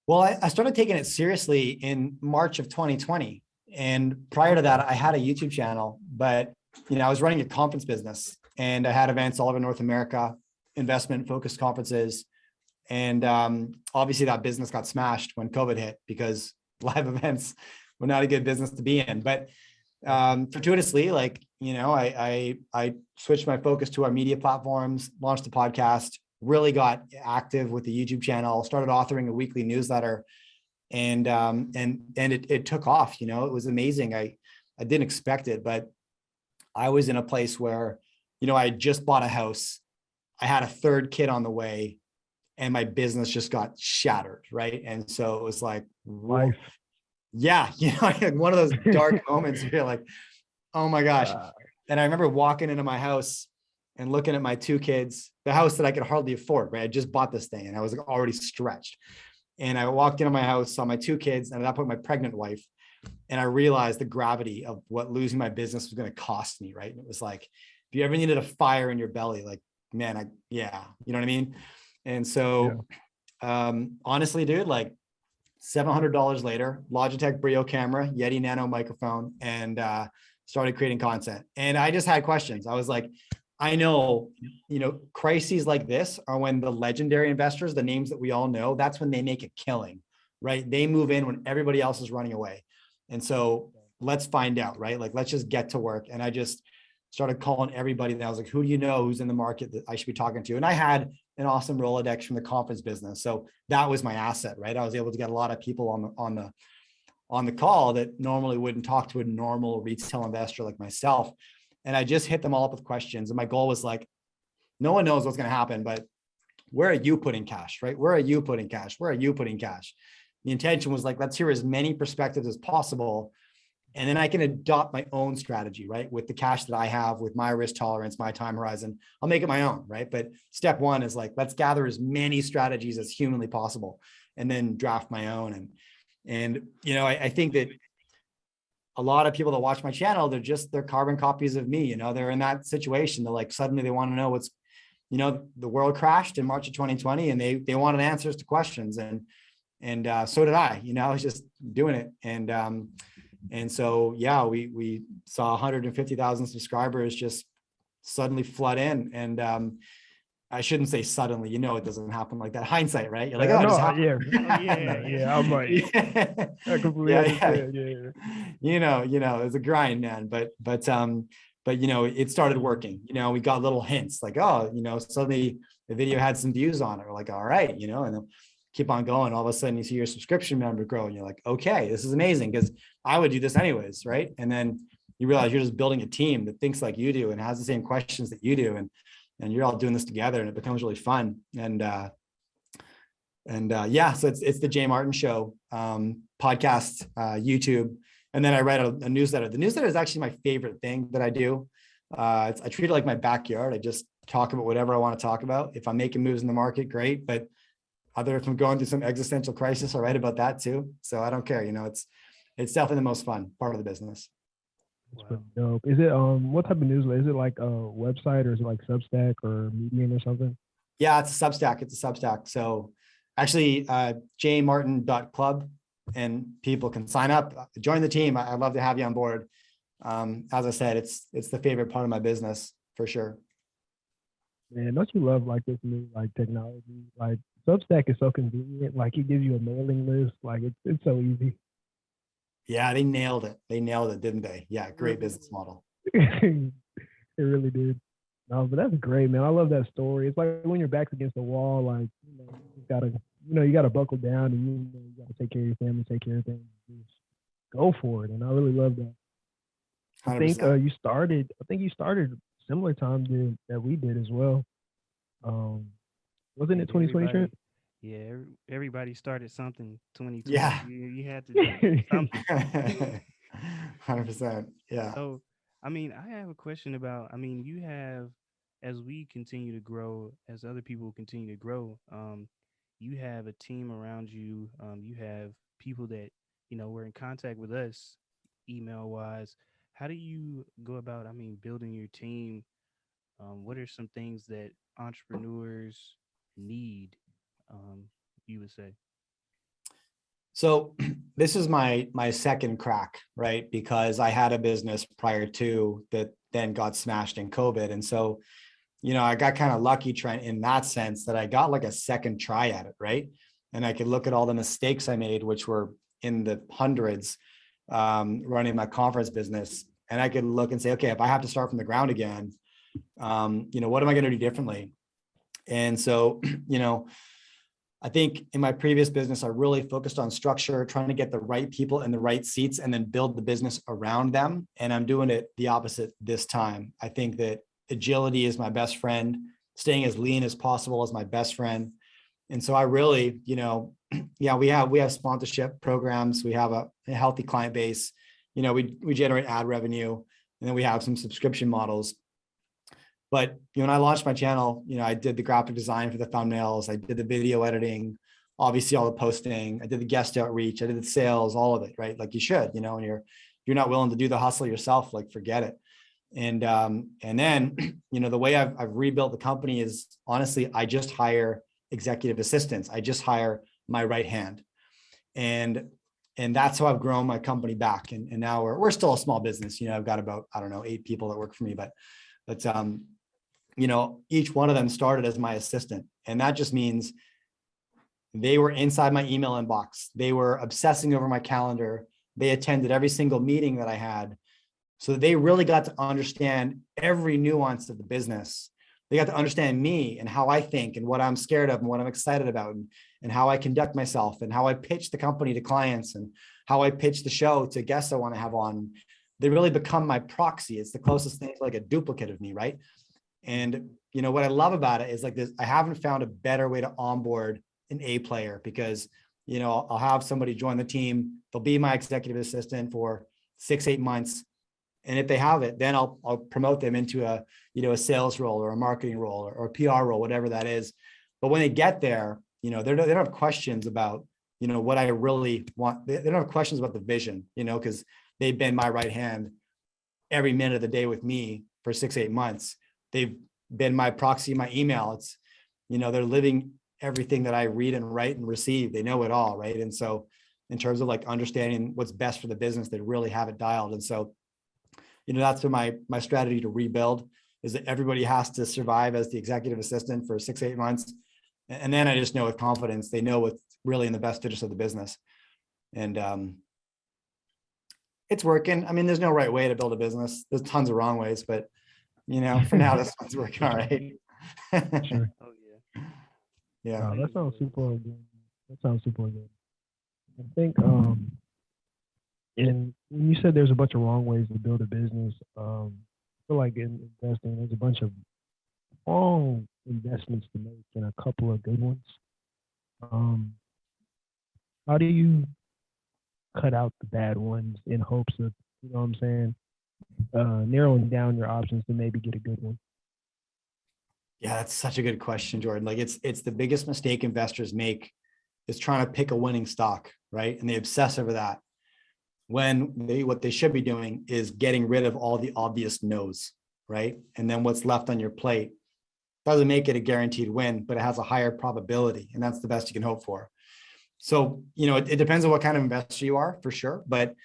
S5: Well, I started taking it seriously in March of 2020. And prior to that, I had a YouTube channel, but I was running a conference business and I had events all over North America, investment focused conferences. And obviously that business got smashed when COVID hit because live events were not a good business to be in. But fortuitously, I switched my focus to our media platforms, launched a podcast, really got active with the YouTube channel, started authoring a weekly newsletter, and it took off. It was amazing. I didn't expect it, but I was in a place where, I had just bought a house. I had a third kid on the way and my business just got shattered. Right. And so it was like,
S4: Life.
S5: yeah, I had one of those dark moments where you're like, oh my gosh. And I remember walking into my house and looking at my two kids, the house that I could hardly afford, right? I just bought this thing and I was already stretched. And I walked into my house, saw my two kids, and at that point, my pregnant wife. And I realized the gravity of what losing my business was going to cost me, right? And it was like, if you ever needed a fire in your belly, like, man, you know what I mean? And so, honestly, dude, like $700 later, Logitech Brio camera, Yeti Nano microphone, and started creating content. And I just had questions. I was like, I know, crises like this are when the legendary investors, the names that we all know, that's when they make a killing, right? They move in when everybody else is running away. And so let's find out, right? Like, let's just get to work. And I just started calling everybody that I was like, who do you know who's in the market that I should be talking to? And I had an awesome Rolodex from the conference business. So that was my asset, right? I was able to get a lot of people on the call that normally wouldn't talk to a normal retail investor like myself. And I just hit them all up with questions. And my goal was like, no one knows what's going to happen, but where are you putting cash, right? Where are you putting cash? Where are you putting cash? The intention was like, let's hear as many perspectives as possible. And then I can adopt my own strategy, right? With the cash that I have, with my risk tolerance, my time horizon, I'll make it my own, right? But step one is like, let's gather as many strategies as humanly possible and then draft my own. And I think that a lot of people that watch my channel, they're carbon copies of me. They're in that situation. They're like, suddenly they want to know what's, the world crashed in March of 2020 and they wanted answers to questions. And so did I, I was just doing it. And so, yeah, we saw 150,000 subscribers just suddenly flood in. And I shouldn't say suddenly, it doesn't happen like that. Hindsight, right? You're like, oh, it just happened.
S4: Yeah. I'm like, I completely understand. Yeah.
S5: It's a grind, man. But it started working. We got little hints like, oh, suddenly the video had some views on it. We're like, all right, and then keep on going. All of a sudden you see your subscription number grow and you're like, okay, this is amazing because I would do this anyways, right? And then you realize you're just building a team that thinks like you do and has the same questions that you do. And you're all doing this together and it becomes really fun. And so it's the Jay Martin Show, podcast, YouTube. And then I write a newsletter. The newsletter is actually my favorite thing that I do. I treat it like my backyard. I just talk about whatever I want to talk about. If I'm making moves in the market, great. But if I'm going through some existential crisis, I write about that too. So I don't care. It's definitely the most fun part of the business.
S4: Wow. Dope. Is it what type of newsletter? Is it like a website or is it like Substack or Medium or something?
S5: Yeah, it's a Substack. So actually jmartin.club and people can sign up, join the team. I'd love to have you on board. As I said, it's the favorite part of my business for sure.
S4: Man, don't you love like this new like technology? Like Substack is so convenient. Like it gives you a mailing list. Like it's so easy.
S5: Yeah, they nailed it. Didn't they? Yeah, great business model.
S4: It really did. No, but that's great, man. I love that story. It's like when your back's against the wall, like you gotta buckle down and you gotta take care of your family, take care of things. Just go for it. And I really love that.
S5: 100%.
S4: I think you started similar time that we did as well. Wasn't it 2020, Trent?
S3: Yeah, everybody started something 2020.
S5: Yeah.
S3: You had to do something.
S5: 100%. Yeah.
S3: So, I mean, I have a question about, I mean, you have, as we continue to grow, as other people continue to grow, you have a team around you. You have people that, were in contact with us email wise. How do you go about, I mean, building your team? What are some things that entrepreneurs need, um, you would say?
S5: So this is my second crack, right? Because I had a business prior to that then got smashed in COVID. And so, I got kind of lucky, Trent, in that sense that I got like a second try at it, right? And I could look at all the mistakes I made, which were in the hundreds, running my conference business. And I could look and say, okay, if I have to start from the ground again, what am I going to do differently? And so, I think in my previous business, I really focused on structure, trying to get the right people in the right seats and then build the business around them. And I'm doing it the opposite this time. I think that agility is my best friend. Staying as lean as possible is my best friend. And so I really, yeah, we have sponsorship programs. We have a healthy client base. We generate ad revenue, and then we have some subscription models. But when I launched my channel, I did the graphic design for the thumbnails, I did the video editing, obviously all the posting, I did the guest outreach, I did the sales, all of it, right? Like you should, and you're not willing to do the hustle yourself, like forget it. And then, the way I've rebuilt the company is honestly, I just hire executive assistants. I just hire my right hand. And that's how I've grown my company back. And now we're still a small business. I've got about, 8 people that work for me, but each one of them started as my assistant. And that just means they were inside my email inbox. They were obsessing over my calendar. They attended every single meeting that I had. So they really got to understand every nuance of the business. They got to understand me and how I think and what I'm scared of and what I'm excited about and how I conduct myself and how I pitch the company to clients and how I pitch the show to guests I want to have on. They really become my proxy. It's the closest thing to like a duplicate of me, right? And what I love about it is like this, I haven't found a better way to onboard an A player because, I'll have somebody join the team. They'll be my executive assistant for 6-8 months. And if they have it, then I'll promote them into a sales role or a marketing role or a PR role, whatever that is. But when they get there, they don't have questions about, what I really want. They don't have questions about the vision, because they've been my right hand every minute of the day with me for 6-8 months. They've been my proxy, my email. It's, they're living everything that I read and write and receive. They know it all, right? And so in terms of like understanding what's best for the business, they really have it dialed. And so, that's been my strategy to rebuild is that everybody has to survive as the executive assistant for 6-8 months. And then I just know with confidence, they know what's really in the best interest of the business. And it's working. I mean, there's no right way to build a business. There's tons of wrong ways, but for now, this one's working all right.
S4: Sure.
S3: Oh, yeah.
S5: Yeah.
S4: No, that sounds super good. That sounds super good. I think, and you said there's a bunch of wrong ways to build a business. I feel like in investing, there's a bunch of wrong investments to make and a couple of good ones. How do you cut out the bad ones in hopes of, narrowing down your options to maybe get a good one?
S5: Yeah, that's such a good question, Jordan. Like it's the biggest mistake investors make is trying to pick a winning stock, right? And they obsess over that. When what they should be doing is getting rid of all the obvious no's, right? And then what's left on your plate doesn't make it a guaranteed win, but it has a higher probability, and that's the best you can hope for. So, it depends on what kind of investor you are, for sure. But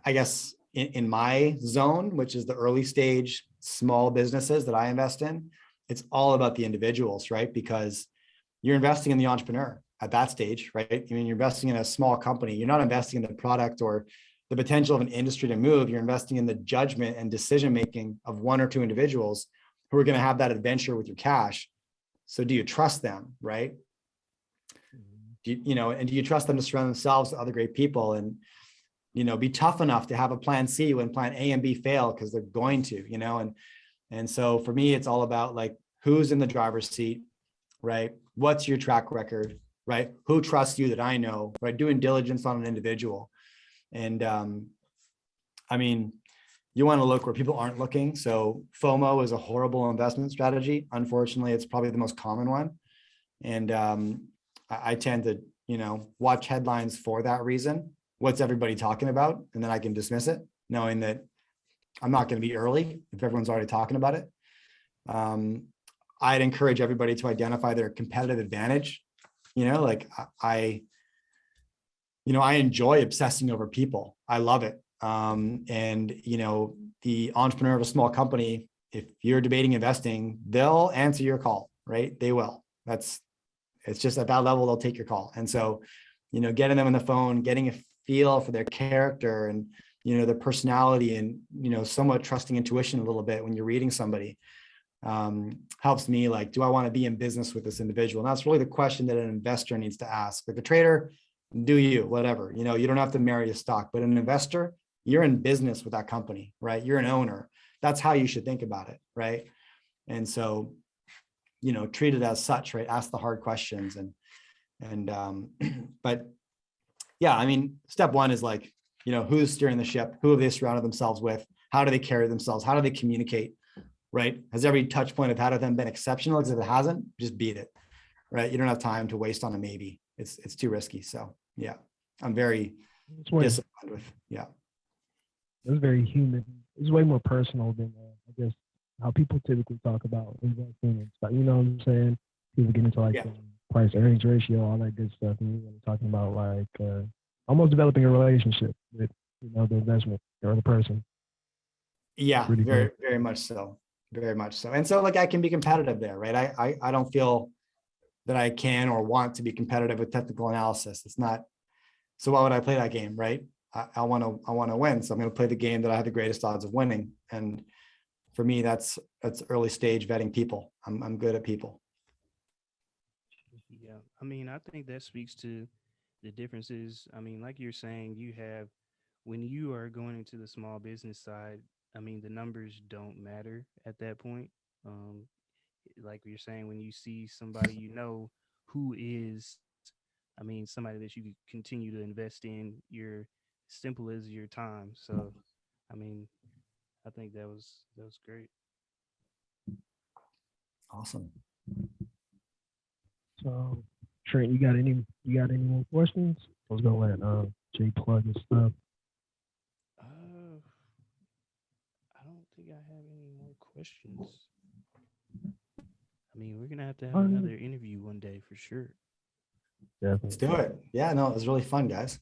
S5: I guess in my zone, which is the early stage small businesses that I invest in, it's all about the individuals, right? Because you're investing in the entrepreneur at that stage, right? I mean, you're investing in a small company. You're not investing in the product or the potential of an industry to move. You're investing in the judgment and decision-making of 1 or 2 individuals who are going to have that adventure with your cash. So do you trust them, right? Do you trust them to surround themselves with other great people and, be tough enough to have a plan C when plan A and B fail, because they're going to, And so for me, it's all about like, who's in the driver's seat, right? What's your track record, right? Who trusts you that I know, right? Doing diligence on an individual. And I mean, you want to look where people aren't looking. So FOMO is a horrible investment strategy. Unfortunately, it's probably the most common one. And I tend to, watch headlines for that reason. What's everybody talking about? And then I can dismiss it, knowing that I'm not going to be early if everyone's already talking about it. I'd encourage everybody to identify their competitive advantage. I enjoy obsessing over people. I love it. The entrepreneur of a small company, if you're debating investing, they'll answer your call, right? They will. It's just at that level, they'll take your call. And so, getting them on the phone, getting a feel for their character and, their personality and, somewhat trusting intuition a little bit when you're reading somebody helps me. Like, do I want to be in business with this individual? And that's really the question that an investor needs to ask. Like a trader, do you, whatever, you don't have to marry a stock, but an investor, you're in business with that company, right? You're an owner. That's how you should think about it, right? And so, treat it as such, right? Ask the hard questions but yeah, I mean, step one is like, who's steering the ship? Who have they surrounded themselves with? How do they carry themselves? How do they communicate, right? Has every touch point I've had with them been exceptional? Because if it hasn't, just beat it, right? You don't have time to waste on a maybe. It's too risky. So yeah, I'm very disciplined with, yeah.
S4: It's very human. It's way more personal than I guess how people typically talk about investing and stuff. You know what I'm saying? People get into like the price earnings ratio, all that good stuff, and we're talking about like almost developing a relationship with the investment or the person.
S5: Yeah, very much so, very much so. And so like I can be competitive there, right? I don't feel that I can or want to be competitive with technical analysis. It's not. So why would I play that game, right? I want to win. So I'm going to play the game that I have the greatest odds of winning. And for me, that's early stage vetting people. I'm good at people.
S3: Yeah, I mean, I think that speaks to the differences. I mean, like you're saying, when you are going into the small business side, I mean, the numbers don't matter at that point. Um, like you're saying, when you see somebody who is, I mean, somebody that you continue to invest in, your simple as your time. So, I mean, I think that was great.
S5: Awesome.
S4: So, Trent, you got any more questions? I was gonna let Jay plug his stuff.
S3: I don't think I have any more questions. I mean, we're gonna have to have another interview one day for sure.
S4: Definitely.
S5: Let's do it. Yeah, no, it was really fun, guys.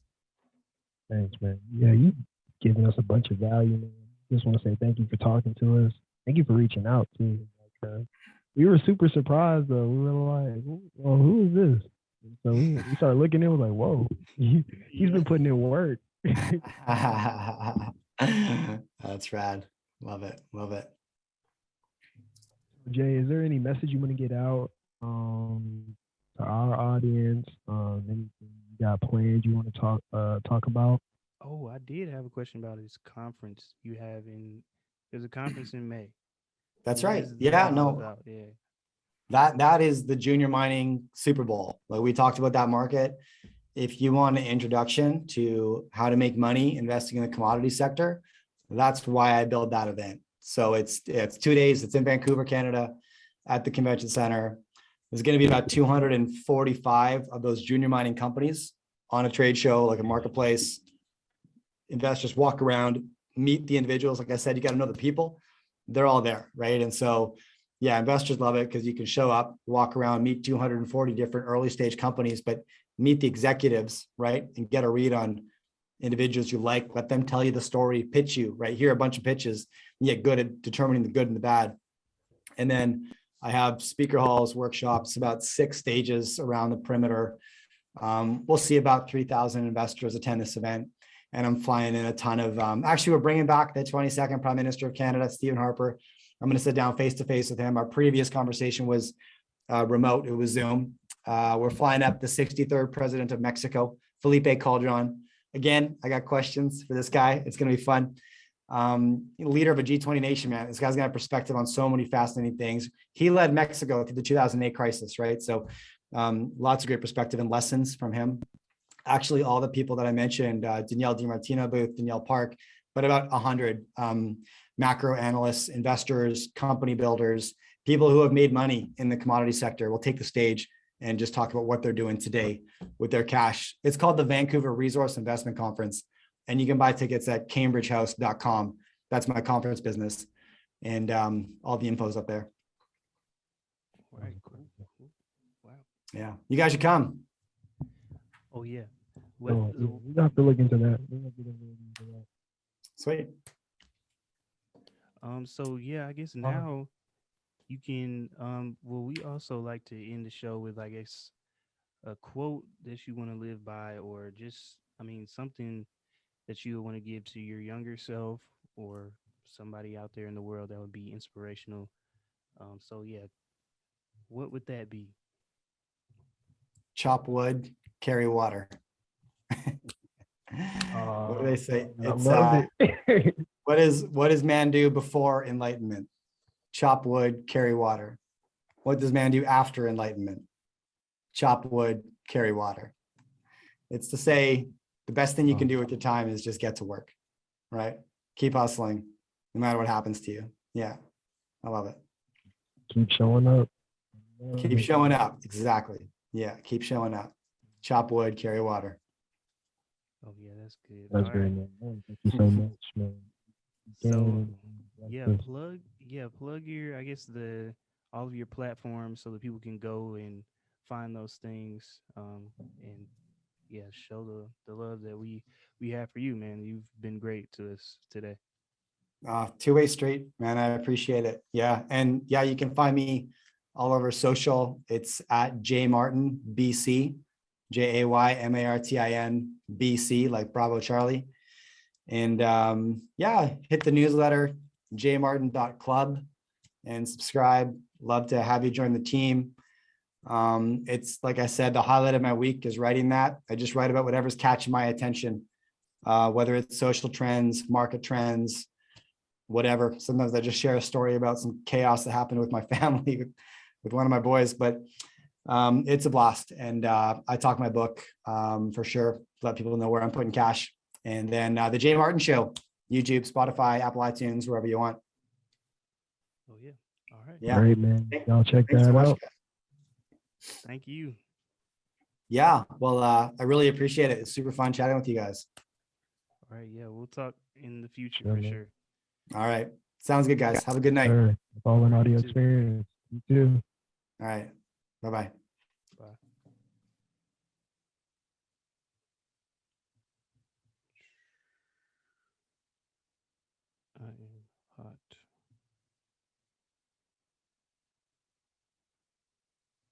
S4: Thanks, man. Yeah, you've given us a bunch of value, man. Just want to say thank you for talking to us. Thank you for reaching out too. Like, we were super surprised though. We were like, well, who is this? And so we started looking in, we're like, whoa, he's been putting in work.
S5: That's rad. Love it. Love it.
S4: Jay, is there any message you want to get out to our audience? Anything you got planned you want to talk about?
S3: Oh, I did have a question about this conference you have there's a conference in May.
S5: That's right. Yeah, no.
S3: Yeah.
S5: That is the junior mining Super Bowl. Like we talked about that market. If you want an introduction to how to make money investing in the commodity sector, that's why I built that event. So it's 2 days. It's in Vancouver, Canada, at the convention center. There's going to be about 245 of those junior mining companies on a trade show, like a marketplace. Investors walk around, meet the individuals. Like I said, you got to know the people. They're all there, right? And so, yeah, investors love it because you can show up, walk around, meet 240 different early stage companies, but meet the executives, right? And get a read on individuals you like, let them tell you the story, pitch you, right? Hear a bunch of pitches, and get good at determining the good and the bad. And then I have speaker halls, workshops, about 6 stages around the perimeter. We'll see about 3,000 investors attend this event. And I'm flying in a ton of, actually, we're bringing back the 22nd Prime Minister of Canada, Stephen Harper. I'm going to sit down face-to-face with him. Our previous conversation was remote. It was Zoom. We're flying up the 63rd President of Mexico, Felipe Calderon. Again, I got questions for this guy. It's going to be fun. leader of a G20 nation, man. This guy's got a perspective on so many fascinating things. He led Mexico through the 2008 crisis, right? So lots of great perspective and lessons from him. Actually, all the people that I mentioned, Danielle DiMartino booth, Danielle Park, but about 100 macro analysts, investors, company builders, people who have made money in the commodity sector will take the stage and just talk about what they're doing today with their cash. It's called the Vancouver Resource Investment Conference, and you can buy tickets at cambridgehouse.com. That's my conference business, and all the info's up there.
S3: Right, cool. Wow.
S5: Yeah, you guys should come.
S3: Oh yeah.
S4: Oh, we have to look into that. We have to look into that.
S5: Sweet.
S3: So yeah, I guess now you can well, we also like to end the show with, I guess, a quote that you want to live by, or just, I mean, something that you want to give to your younger self or somebody out there in the world that would be inspirational. So yeah, what would that be?
S5: Chop wood, carry water. What do they say?
S4: I
S5: It's
S4: love it.
S5: what does man do before enlightenment? Chop wood, carry water. What does man do after enlightenment? Chop wood, carry water. It's to say the best thing you can do with your time is just get to work, right? Keep hustling, no matter what happens to you. Yeah, I love it.
S4: Keep showing up.
S5: Keep showing up. Exactly. Yeah, keep showing up. Chop wood, carry water.
S3: Oh yeah, that's good.
S4: That's
S3: All
S4: great,
S3: right.
S4: man. Thank you so much, man.
S3: So
S4: Yeah,
S3: plug your, I guess, the all of your platforms so that people can go and find those things, and yeah, show the love that we have for you, man. You've been great to us today.
S5: Two-way street, man. I appreciate it. Yeah. And yeah, you can find me all over social. It's at jmartin BC, JAYMARTIN BC, like Bravo Charlie. And yeah, hit the newsletter, jmartin.club, and subscribe. Love to have you join the team. It's like I said, the highlight of my week is writing that. I just write about whatever's catching my attention, whether it's social trends, market trends, whatever. Sometimes I just share a story about some chaos that happened with my family, with one of my boys, but it's a blast. And I talk my book for sure, let people know where I'm putting cash. And then the Jay Martin Show, YouTube, Spotify, Apple iTunes, wherever you want.
S3: Oh yeah. All right.
S5: Yeah.
S4: Great, man. Y'all check
S5: Thanks
S4: that
S5: so much,
S4: out.
S5: guys.
S3: Thank you.
S5: Yeah. Well, I really appreciate it. It's super fun chatting with you guys.
S3: All right. Yeah, we'll talk in the future
S4: Sure,
S3: for
S4: man.
S3: sure.
S5: All right. Sounds good, guys. Have a good night.
S4: Sure. All an audio
S3: You too.
S4: experience. You too.
S5: All right. Bye-bye.